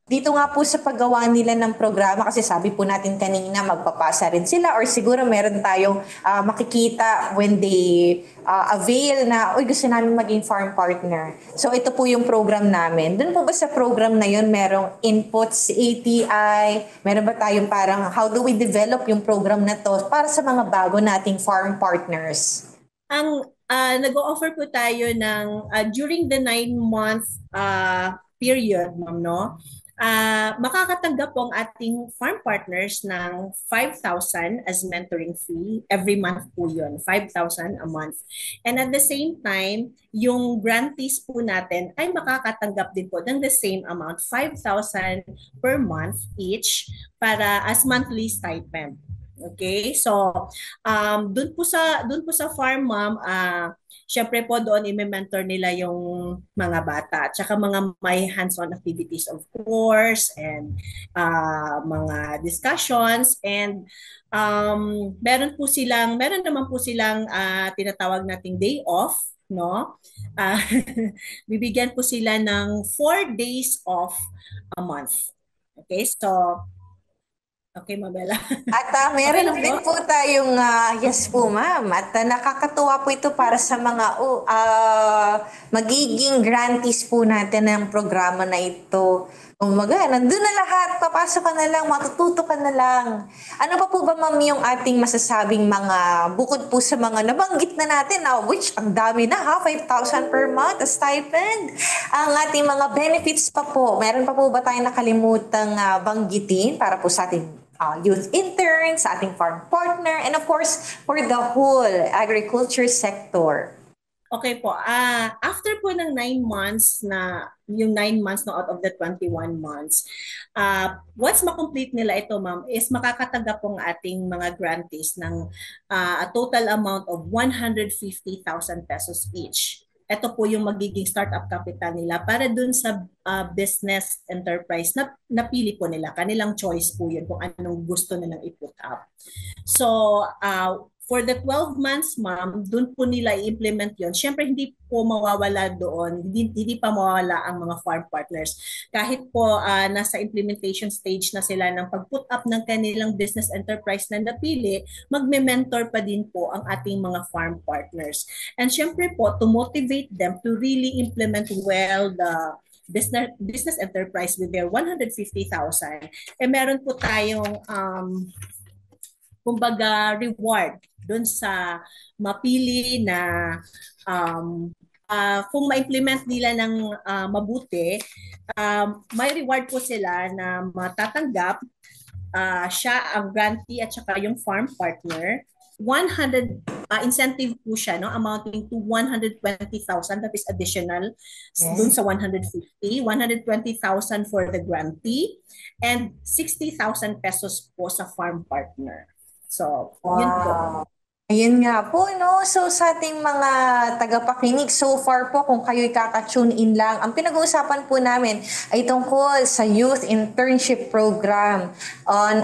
dito nga po sa paggawa nila ng programa, kasi sabi po natin kanina magpapasa rin sila or siguro meron tayong makikita when they avail na, gusto namin maging farm partner. So ito po yung program namin. Doon po ba sa program na yun, merong inputs, ATI, meron ba tayong parang how do we develop yung program na to para sa mga bago nating farm partners? Ang nag-o-offer po tayo ng during the 9-month period, ma'am, makakatanggap po ang ating farm partners ng 5,000 as mentoring fee. Every month po yun, 5,000 a month. And at the same time, yung grantees po natin ay makakatanggap din po ng the same amount, 5,000 per month each para as monthly stipend. Okay? So, dun po sa farm, ma'am, syempre po doon i-mentor nila yung mga bata at saka mga may hands-on activities, of course, and mga discussions, and meron naman po silang tinatawag nating day off, bibigyan po sila ng 4 days off a month. Okay, so okay, Mabella. At meron din po tayong, yes po ma'am, at nakakatuwa po ito para sa mga magiging grantees po natin ng programa na ito. Umaga, nandun na lahat. Papasok ka na lang, matututo ka na lang. Ano pa po ba, ma'am, yung ating masasabing mga, bukod po sa mga nabanggit na natin, which ang dami na ha, 5,000 per month, a stipend. Ang ating mga benefits pa po, meron pa po ba tayong nakalimutang banggitin para po sa ating youth interns, sa ating farm partner, and of course, for the whole agriculture sector? Okay po. After po ng 9 months yung 9 months out of the 21 months, once ma-complete nila ito, ma'am, is makakatanggap po ang ating mga grantees ng a total amount of 150,000 pesos each. Ito po yung magiging startup capital nila para dun sa business enterprise na napili po nila. Kanilang choice po yun kung anong gusto nilang i-put up. So, for the 12 months, ma'am, doon po nila i-implement yon. Siyempre, hindi po mawawala doon, hindi pa mawawala ang mga farm partners. Kahit po nasa implementation stage na sila ng pag-put up ng kanilang business enterprise na napili, magme-mentor pa din po ang ating mga farm partners. And siyempre po, to motivate them to really implement well the business enterprise with their 150,000, meron po tayong kumbaga reward doon sa mapili na kung ma-implement nila ng mabuti, may reward po sila na matatanggap siya ang grantee at saka yung farm partner. 100 incentive po siya, no, amounting to 120,000, that is additional dun sa 150, 120,000 for the grantee, and 60,000 pesos po sa farm partner. So, yun po. Ayun nga po, no? So, sa ating mga tagapakinig, so far po, kung kayo'y kaka-tune in lang, ang pinag-uusapan po namin ay tungkol sa Youth Internship Program on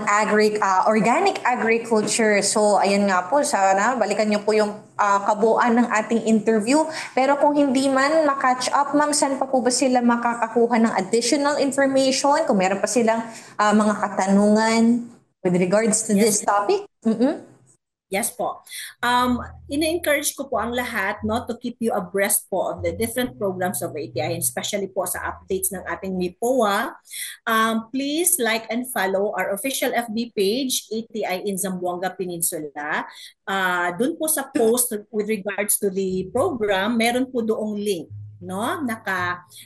Organic Agriculture. So, ayun nga po, sana balikan niyo po yung kabuuan ng ating interview. Pero kung hindi man makatch up, ma'am, saan pa po ba sila makakakuha ng additional information? Kung meron pa silang mga katanungan with regards to this topic? Yes po. Ina-encourage ko po ang lahat, no, to keep you abreast po of the different programs of ATI, and especially po sa updates ng ating MIPOA. Please like and follow our official FB page, ATI in Zamboanga Peninsula. Doon po sa post with regards to the program, meron po doong link, no,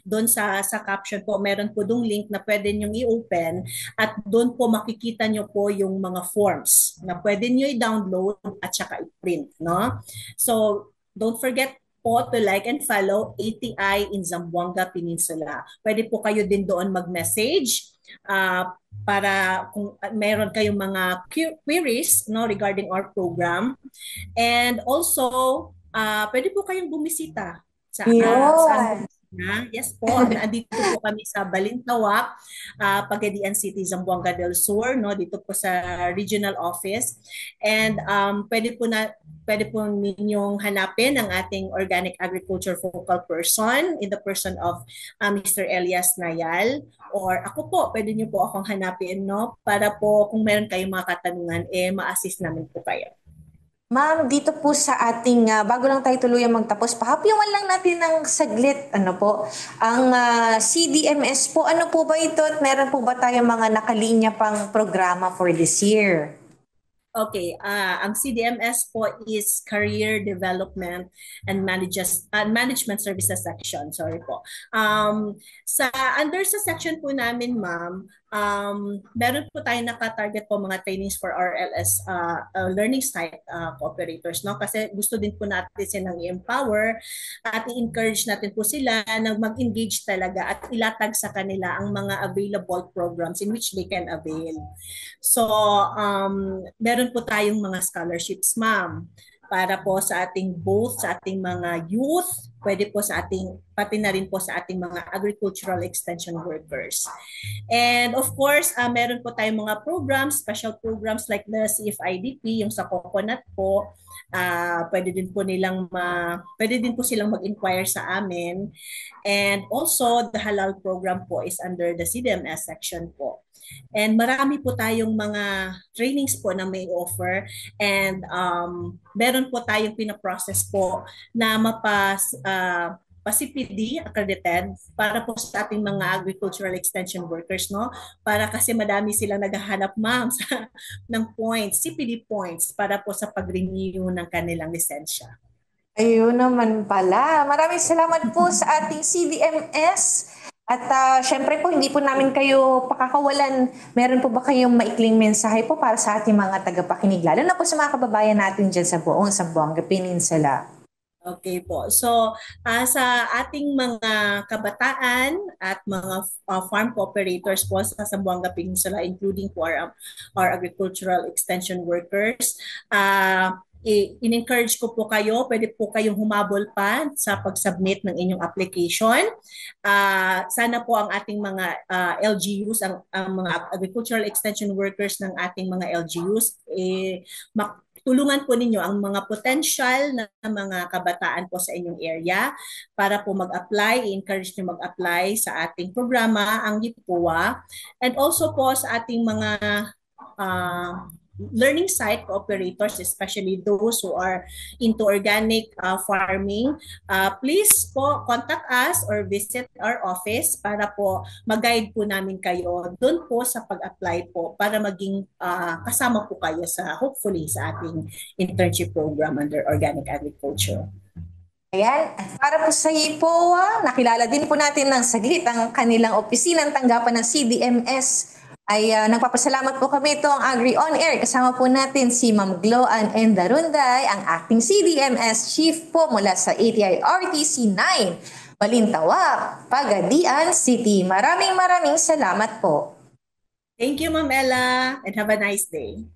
doon sa caption po, meron po dong link na pwede nyo i-open, at doon po makikita nyo po yung mga forms na pwede nyo i-download at saka i-print, no? So, don't forget po to like and follow ATI in Zamboanga Peninsula. Pwede po kayo din doon mag-message para kung meron kayong mga queries, no, regarding our program. And also, pwede po kayong bumisita sa yes po, andito po kami sa Balintawak, Pagadian City, Zamboanga del Sur, no, dito po sa regional office. And pwede po ninyong hanapin ang ating organic agriculture focal person in the person of Mr. Elias Nayal, or ako po, pwede niyo po akong hanapin, no, para po kung meron kayong mga katanungan, ma-assist namin po kayo. Ma'am, dito po sa ating, bago lang tayo tuluyang magtapos, pahapyawan lang natin ng saglit, ang CDMS po, ano po ba ito at meron po ba tayong mga nakalinya pang programa for this year? Okay, ang CDMS po is Career Development and Management Services Section. Sorry po. Under sa section po namin, ma'am, meron po tayo naka-target po mga trainings for RLS learning site cooperators, no? Kasi gusto din po natin silang i-empower at i-encourage natin po sila na mag-engage talaga at ilatag sa kanila ang mga available programs in which they can avail. So, meron po tayong mga scholarships, ma'am, para po sa ating both sa ating mga youth, pwede po sa ating, pati na rin po sa ating mga agricultural extension workers. And of course, meron po tayong mga programs, special programs like the CFIDP, yung sa coconut po, pwede din po silang mag-inquire sa amin. And also, the halal program po is under the CDMS section po. And marami po tayong mga trainings po na may offer, and meron po tayong pinaprocess po na PACPD accredited para po sa ating mga agricultural extension workers, no? Para kasi madami silang naghahanap, ma'am, ng points, CPD points para po sa pag-renew ng kanilang lisensya. Ayun naman pala. Maraming salamat po sa ating CDMS. At syempre po, hindi po namin kayo pakakawalan. Meron po ba kayong maikling mensahe po para sa ating mga tagapakinig, lalo na po sa mga kababayan natin dyan sa buong Zamboanga Peninsula? Okay po. So, sa ating mga kabataan at mga farm cooperators po sa Zamboanga Peninsula, including po our agricultural extension workers, in-encourage ko po kayo, pwede po kayong humabol pa sa pag-submit ng inyong application. Sana po ang ating mga LGUs, ang mga agricultural extension workers ng ating mga LGUs, tulungan po ninyo ang mga potential na mga kabataan po sa inyong area para po mag-apply, i-encourage nyo mag-apply sa ating programa, ang GIPUA, and also po sa ating mga learning site operators, especially those who are into organic farming. Please po contact us or visit our office para po mag-guide po namin kayo doon po sa pag-apply po para maging kasama po kayo sa hopefully sa ating internship program under organic agriculture. Ayan, at para po sa GIPUA, nakilala din po natin ng saglit ang kanilang opisinang tanggapan ng CDMS. Ay nagpapasalamat po kami itong Agri On Air. Kasama po natin si Ma'am Gloan Endarunday, ang acting CDMS chief po mula sa ATI RTC 9, Balintawak, Pagadian City. Maraming salamat po. Thank you, Ma'am Ella, and have a nice day.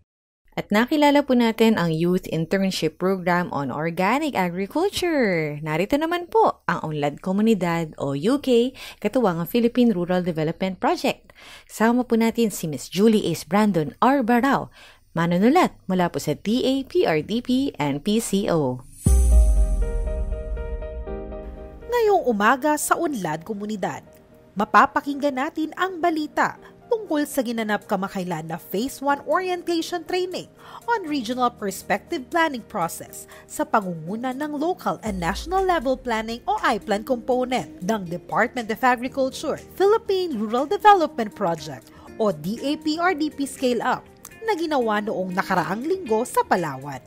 At nakilala po natin ang Youth Internship Program on Organic Agriculture. Narito naman po ang Unlad Komunidad o UK, katuwang ang Philippine Rural Development Project. Kasama po natin si Ms. Julie Ace Brandon R. Barao, manunulat mula po sa DA, PRDP, and PCO. Ngayong umaga sa Unlad Komunidad, mapapakinggan natin ang balita tungkol sa ginanap kamakailan na Phase 1 Orientation Training on Regional Perspective Planning Process sa pangunguna ng Local and National Level Planning o IPLAN component ng Department of Agriculture, Philippine Rural Development Project o DAPRDP Scale Up na ginawa noong nakaraang linggo sa Palawan.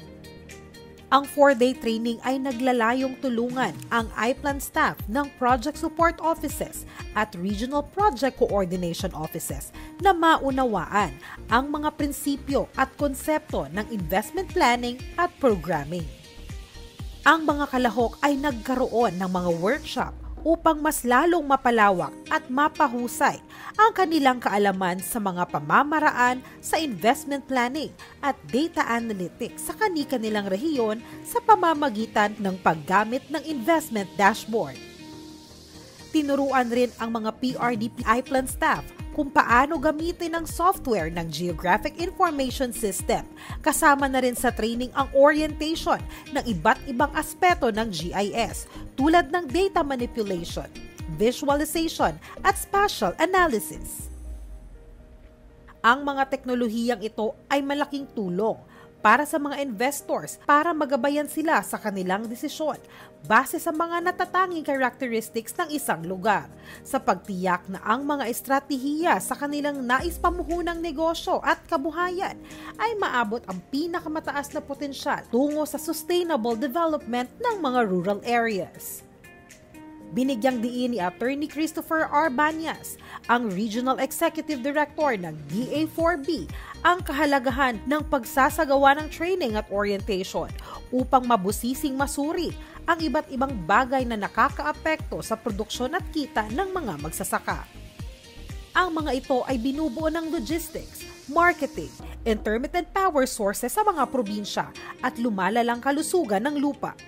Ang 4-day training ay naglalayong tulungan ang IPLAN staff ng Project Support Offices at Regional Project Coordination Offices na maunawaan ang mga prinsipyo at konsepto ng investment planning at programming. Ang mga kalahok ay nagkaroon ng mga workshop upang mas lalong mapalawak at mapahusay ang kanilang kaalaman sa mga pamamaraan sa investment planning at data analytics sa kani-kanilang rehiyon sa pamamagitan ng paggamit ng investment dashboard. Tinuruan rin ang mga PRDP IPLAN staff kung paano gamitin ang software ng Geographic Information System. Kasama na rin sa training ang orientation ng iba't ibang aspeto ng GIS tulad ng data manipulation, visualization at spatial analysis. Ang mga teknolohiyang ito ay malaking tulong para sa mga investors para magabayan sila sa kanilang desisyon base sa mga natatanging characteristics ng isang lugar sa pagtiyak na ang mga estratehiya sa kanilang nais pamuhunang negosyo at kabuhayan ay maabot ang pinakamataas na potensyal tungo sa sustainable development ng mga rural areas. Binigyang diin ni Attorney Christopher R. Banyas, ang Regional Executive Director ng DA4B, ang kahalagahan ng pagsasagawa ng training at orientation upang mabusising masuri ang iba't ibang bagay na nakakaapekto sa produksyon at kita ng mga magsasaka. Ang mga ito ay binubuo ng logistics, marketing, intermittent power sources sa mga probinsya at lumalalang kalusugan ng lupa.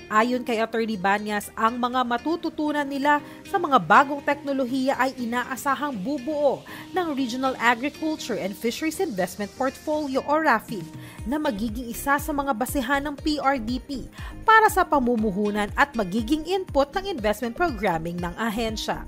Ayon kay Attorney Banyas, ang mga matututunan nila sa mga bagong teknolohiya ay inaasahang bubuo ng Regional Agriculture and Fisheries Investment Portfolio o RAFIP na magiging isa sa mga basehan ng PRDP para sa pamumuhunan at magiging input ng investment programming ng ahensya.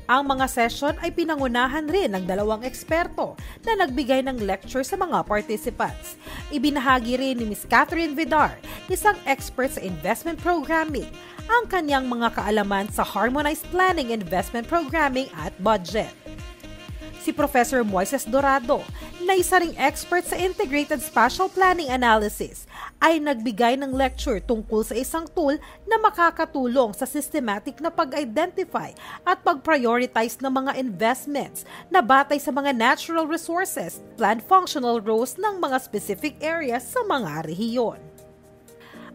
Ang mga session ay pinangunahan rin ng 2 eksperto na nagbigay ng lecture sa mga participants. Ibinahagi rin ni Ms. Catherine Vidar, isang expert sa investment programming, ang kanyang mga kaalaman sa harmonized planning, investment programming at budget. Si Professor Moises Dorado, na isa ring expert sa Integrated Spatial Planning Analysis, ay nagbigay ng lecture tungkol sa isang tool na makakatulong sa systematic na pag-identify at pag-prioritize ng mga investments na batay sa mga natural resources, planned functional roles ng mga specific areas sa mga rehiyon.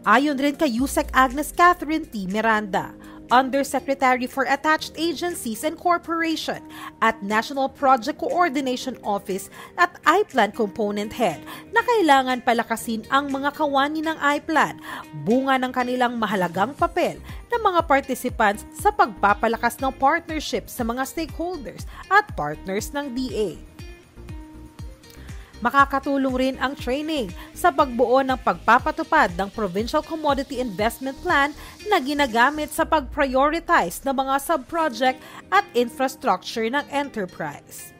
Ayon rin kay USEC Agnes Catherine T. Miranda, Undersecretary for Attached Agencies and Corporation at National Project Coordination Office at iPlan Component Head, na kailangan palakasin ang mga kawani ng iPlan, bunga ng kanilang mahalagang papel ng mga participants sa pagpapalakas ng partnership sa mga stakeholders at partners ng DA. Makakatulong rin ang training sa pagbuo ng pagpapatupad ng Provincial Commodity Investment Plan na ginagamit sa pag-prioritize ng mga sub-project at infrastructure ng enterprise.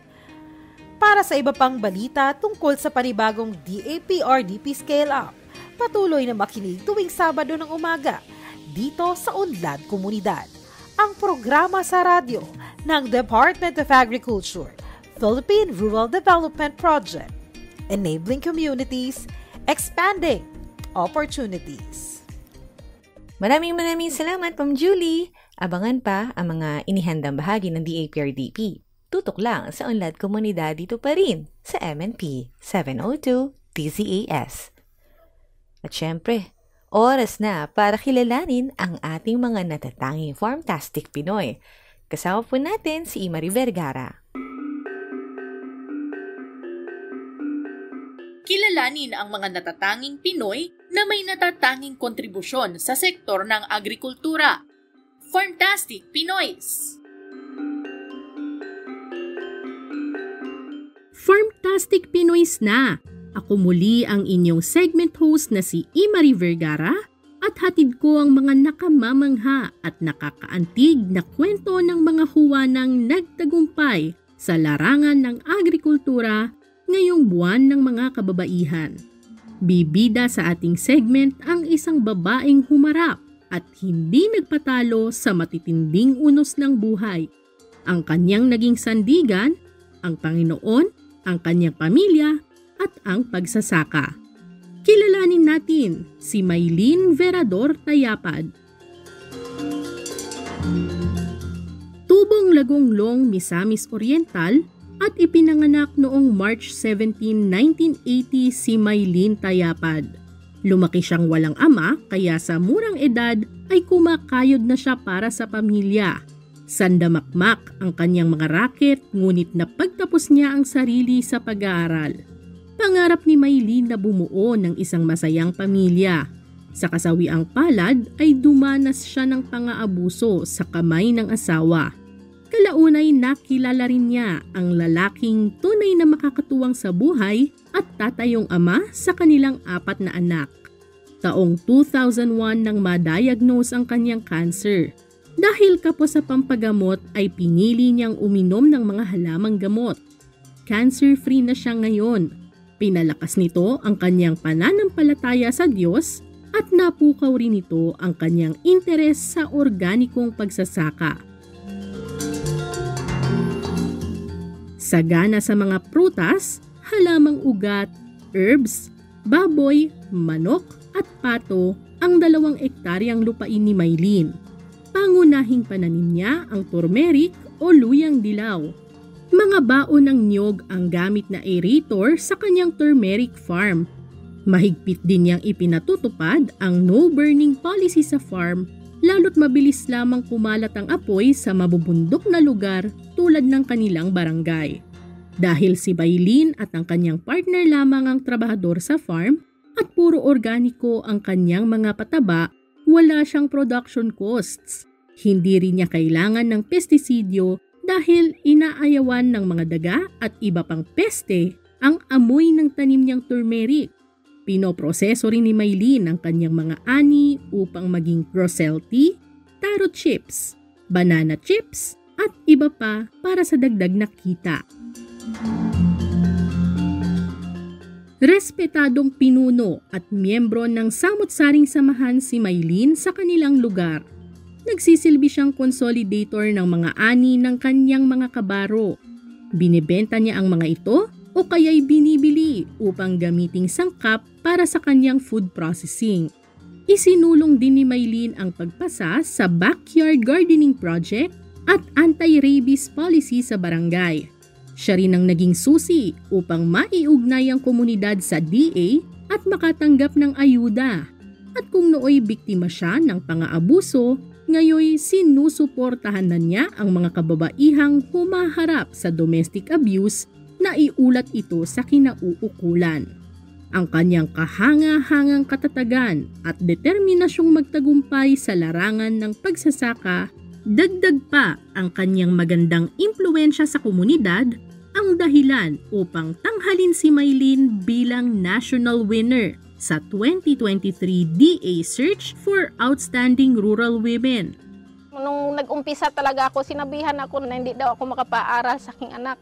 Para sa iba pang balita tungkol sa panibagong DAP-RDP Scale-Up, patuloy na makinig tuwing Sabado ng umaga dito sa Unlad Komunidad, ang programa sa radyo ng Department of Agriculture, Philippine Rural Development Project, enabling communities, expanding opportunities. Maraming salamat, Ma'am Julie. Abangan pa ang mga inihandang bahagi ng DAP-RDP. Tutok lang sa Unlad Komunidad dito pa rin sa MNP 702 DZAS. At syempre, oras na para kilalanin ang ating mga natatanging Farmtastic Pinoy. Kasama po natin si Imari Vergara. Kilalanin ang mga natatanging Pinoy na may natatanging kontribusyon sa sektor ng agrikultura. Farmtastic Pinoys! Farmtastic Pinoys na! Ako muli ang inyong segment host na si Imari Vergara at hatid ko ang mga nakamamangha at nakakaantig na kwento ng mga huwanang nagtagumpay sa larangan ng agrikultura ngayong buwan ng mga kababaihan. Bibida sa ating segment ang isang babaeng humarap at hindi nagpatalo sa matitinding unos ng buhay. Ang kanyang naging sandigan, ang Panginoon, ang kanyang pamilya at ang pagsasaka. Kilalanin natin si Maylene Verador Tayapad. Tubong Lagonglong, Misamis Oriental, at ipinanganak noong March 17, 1980 si Maylene Tayapad. Lumaki siyang walang ama kaya sa murang edad ay kumakayod na siya para sa pamilya. Sandamakmak ang kanyang mga raket ngunit napagtapos niya ang sarili sa pag-aaral. Pangarap ni Maylene na bumuo ng isang masayang pamilya. Sa kasawiang palad ay dumanas siya ng pang-aabuso sa kamay ng asawa. Kalaunay nakilala rin niya ang lalaking tunay na makakatuwang sa buhay at tatayong ama sa kanilang 4 na anak. Taong 2001 nang ma-diagnose ang kanyang cancer. Dahil kapos sa pampagamot ay pinili niyang uminom ng mga halamang gamot. Cancer-free na siya ngayon. Pinalakas nito ang kanyang pananampalataya sa Diyos at napukaw rin nito ang kanyang interes sa organikong pagsasaka. Sagana sa mga prutas, halamang ugat, herbs, baboy, manok at pato ang 2 ektaryang lupain ni Maylene. Pangunahing pananim niya ang turmeric o luyang dilaw. Mga baon ng niyog ang gamit na aerator sa kanyang turmeric farm. Mahigpit din niyang ipinatutupad ang no-burning policy sa farm, lalo't mabilis lamang kumalat ang apoy sa mabubundok na lugar tulad ng kanilang barangay. Dahil si Maylene at ang kanyang partner lamang ang trabahador sa farm at puro organiko ang kanyang mga pataba, wala siyang production costs. Hindi rin niya kailangan ng pestisidyo dahil inaayawan ng mga daga at iba pang peste ang amoy ng tanim niyang turmeric. Pinoproseso rin ni Maylene ang kanyang mga ani upang maging Roselle tea, taro chips, banana chips at iba pa para sa dagdag na kita. Respetadong pinuno at miyembro ng samut-saring samahan si Maylene sa kanilang lugar. Nagsisilbi siyang consolidator ng mga ani ng kanyang mga kabaro. Binibenta niya ang mga ito o kaya'y binibili upang gamiting sangkap para sa kanyang food processing. Isinulong din ni Maylene ang pagpasa sa backyard gardening project at anti-rabies policy sa barangay. Siya rin ang naging susi upang maiugnay ang komunidad sa DA at makatanggap ng ayuda. At kung nooy biktima siya ng pang-aabuso, ngayoy sinusuportahan na niya ang mga kababaihang humaharap sa domestic abuse na iulat ito sa kinauukulan. Ang kanyang kahanga-hangang katatagan at determinasyong magtagumpay sa larangan ng pagsasaka, dagdag pa ang kanyang magandang impluwensya sa komunidad ang dahilan upang tanghalin si Maylene bilang national winner sa 2023 DA Search for Outstanding Rural Women. Nung nag-umpisa talaga ako, sinabihan ako na hindi daw ako makapaaral sa aking anak.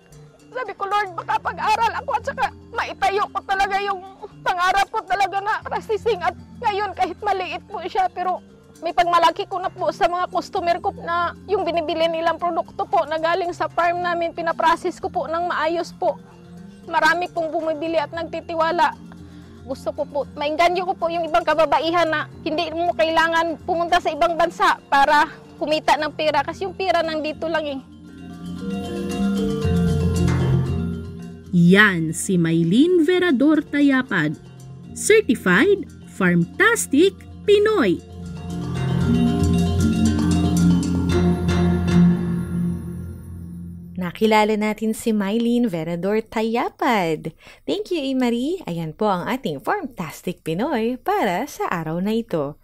Sabi ko, Lord, makapag-aral ako at saka maitayo ko talaga yung pangarap ko talaga na processing. At ngayon kahit maliit po siya, pero may pagmalaki ko na po sa mga customer ko na yung binibili nilang produkto po na galing sa farm namin, pinaprocess ko po ng maayos po. Marami pong bumibili at nagtitiwala. Gusto ko po, maingganyo ko po yung ibang kababaihan na hindi mo kailangan pumunta sa ibang bansa para kumita ng pera kasi yung pera nandito lang eh. Yan si Maylene Verador Tayapad, Certified Farmtastic Pinoy. Nakilala natin si Maylene Verador Tayapad. Thank you, Marie. Ayan po ang ating Farmtastic Pinoy para sa araw na ito.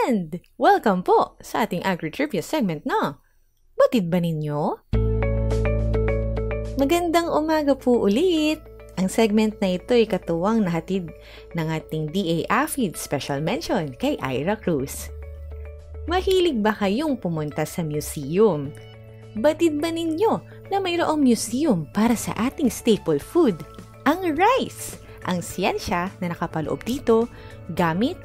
And welcome po sa ating Agri-Trivia segment na Batid ba ninyo? Magandang umaga po ulit! Ang segment na ito ay katuwang nahatid ng ating DA AFID Special Mention kay Ira Cruz. Mahilig ba kayong pumunta sa museum? Batid ba ninyo na mayroong museum para sa ating staple food, ang rice? Ang siyensya na nakapaloob dito gamit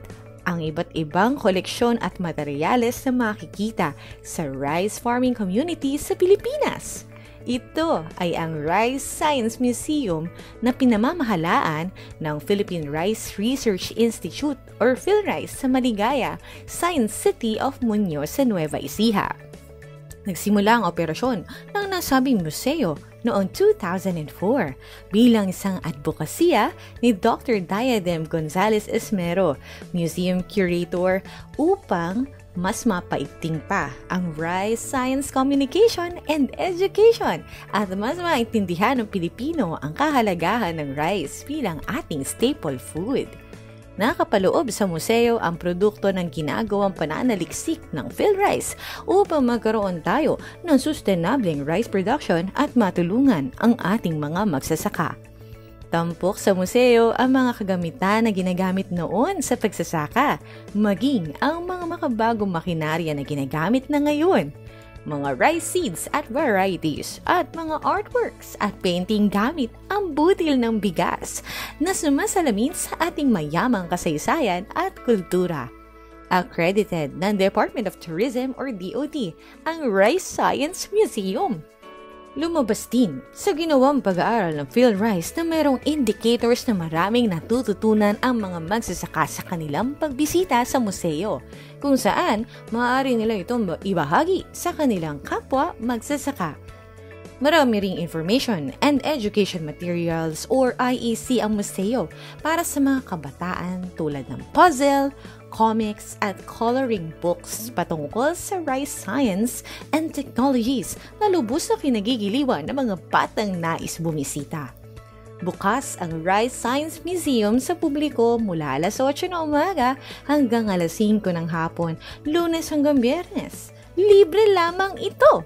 ang iba't ibang koleksyon at materyales na makikita sa rice farming community sa Pilipinas. Ito ay ang Rice Science Museum na pinamamahalaan ng Philippine Rice Research Institute or PhilRice sa Maligaya, Science City of Muñoz sa Nueva Ecija. Nagsimula ang operasyon ng nasabing museo noong 2004 bilang isang advokasya ni Dr. Diadem Gonzalez Esmero, Museum Curator, upang mas mapaigting pa ang rice science communication and education at mas maintindihan ng Pilipino ang kahalagahan ng rice bilang ating staple food. Nakapaloob sa museo ang produkto ng ginagawang pananaliksik ng PhilRice upang magkaroon tayo ng sustainableng rice production at matulungan ang ating mga magsasaka. Tampok sa museo ang mga kagamitan na ginagamit noon sa pagsasaka, maging ang mga makabagong makinarya na ginagamit na ngayon. Mga rice seeds at varieties at mga artworks at painting gamit ang butil ng bigas na sumasalamin sa ating mayamang kasaysayan at kultura. Accredited ng Department of Tourism or DOT ang Rice Science Museum. Lumabas din sa ginawang pag-aaral ng PhilRice na mayroong indicators na maraming natututunan ang mga magsasaka sa kanilang pagbisita sa museo, kung saan maaari nila itong ibahagi sa kanilang kapwa magsasaka. Marami ring information and education materials or IEC ang museo para sa mga kabataan tulad ng puzzle, comics at coloring books patungkol sa rice science and technologies na lubos na kinagigiliwan ng mga batang nais bumisita. Bukas ang Rice Science Museum sa publiko mula alas 8 ng umaga hanggang alas 5 ng hapon, Lunes hanggang Biyernes. Libre lamang ito!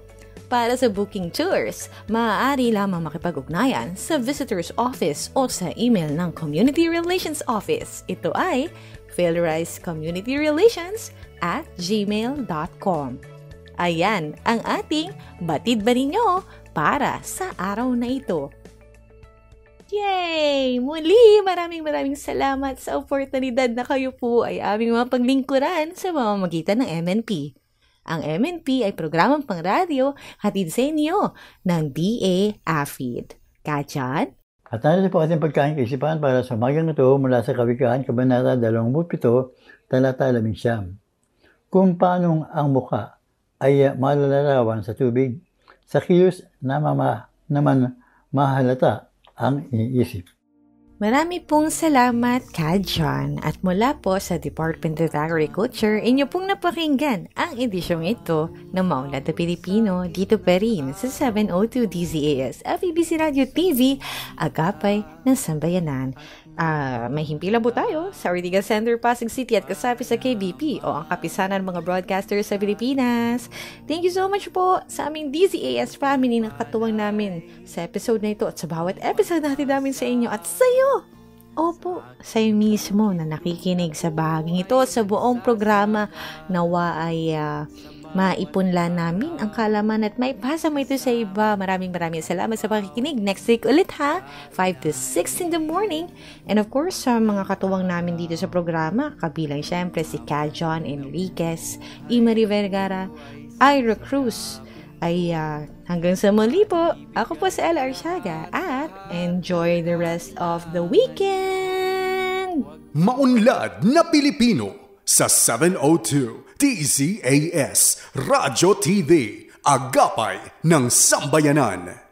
Para sa booking tours, maaari lamang makipag-ugnayan sa Visitor's Office o sa email ng Community Relations Office. Ito ay philricecommunityrelations@gmail.com. Ayan ang ating batid ba ninyo para sa araw na ito. Yay! Muli, maraming salamat sa oportunidad na kayo po ay aming mga paglingkuran sa pamamagitan ng MNP. Ang MNP ay programang pangradyo hatid sa inyo ng DA-AFID. Kajan? At narito po ating pagkain kaisipan para sa umagang ito mula sa Kawikaan, Kabanata 27, Talata 11. Kung paanong ang muka ay malalarawan sa tubig, sa kilos naman mahalata ang iniisip. Marami pong salamat, Kajan. At mula po sa Department of Agriculture, inyo pong napakinggan ang edisyong ito ng Maunlad na Pilipino dito pa rin sa 702 DZAS FEBC Radio TV, Agapay ng Sambayanan. May himpilan po tayo sa Ortigas Center, Pasig City at kasapi sa KBP o ang kapisanan ng mga broadcasters sa Pilipinas. Thank you so much po sa aming DZAS family na katuwang namin sa episode na ito at sa bawat episode natin namin sa inyo at sa iyo. Opo, sa'yo mismo na nakikinig sa bahaging ito sa buong programa. Nawa ay maipunla namin ang kalaman at maipasa mo ito sa iba. Maraming salamat sa pakikinig. Next week ulit ha, 5 to 6 in the morning. And of course, sa mga katuwang namin dito sa programa, kabilang syempre si Kajon Enriquez, Imari Vergara, Ira Cruz, ay hanggang sa muli po, ako po si Ella Arsiaga at enjoy the rest of the weekend! Maunlad na Pilipino sa 702 DZAS Radyo TV, Agapay ng Sambayanan.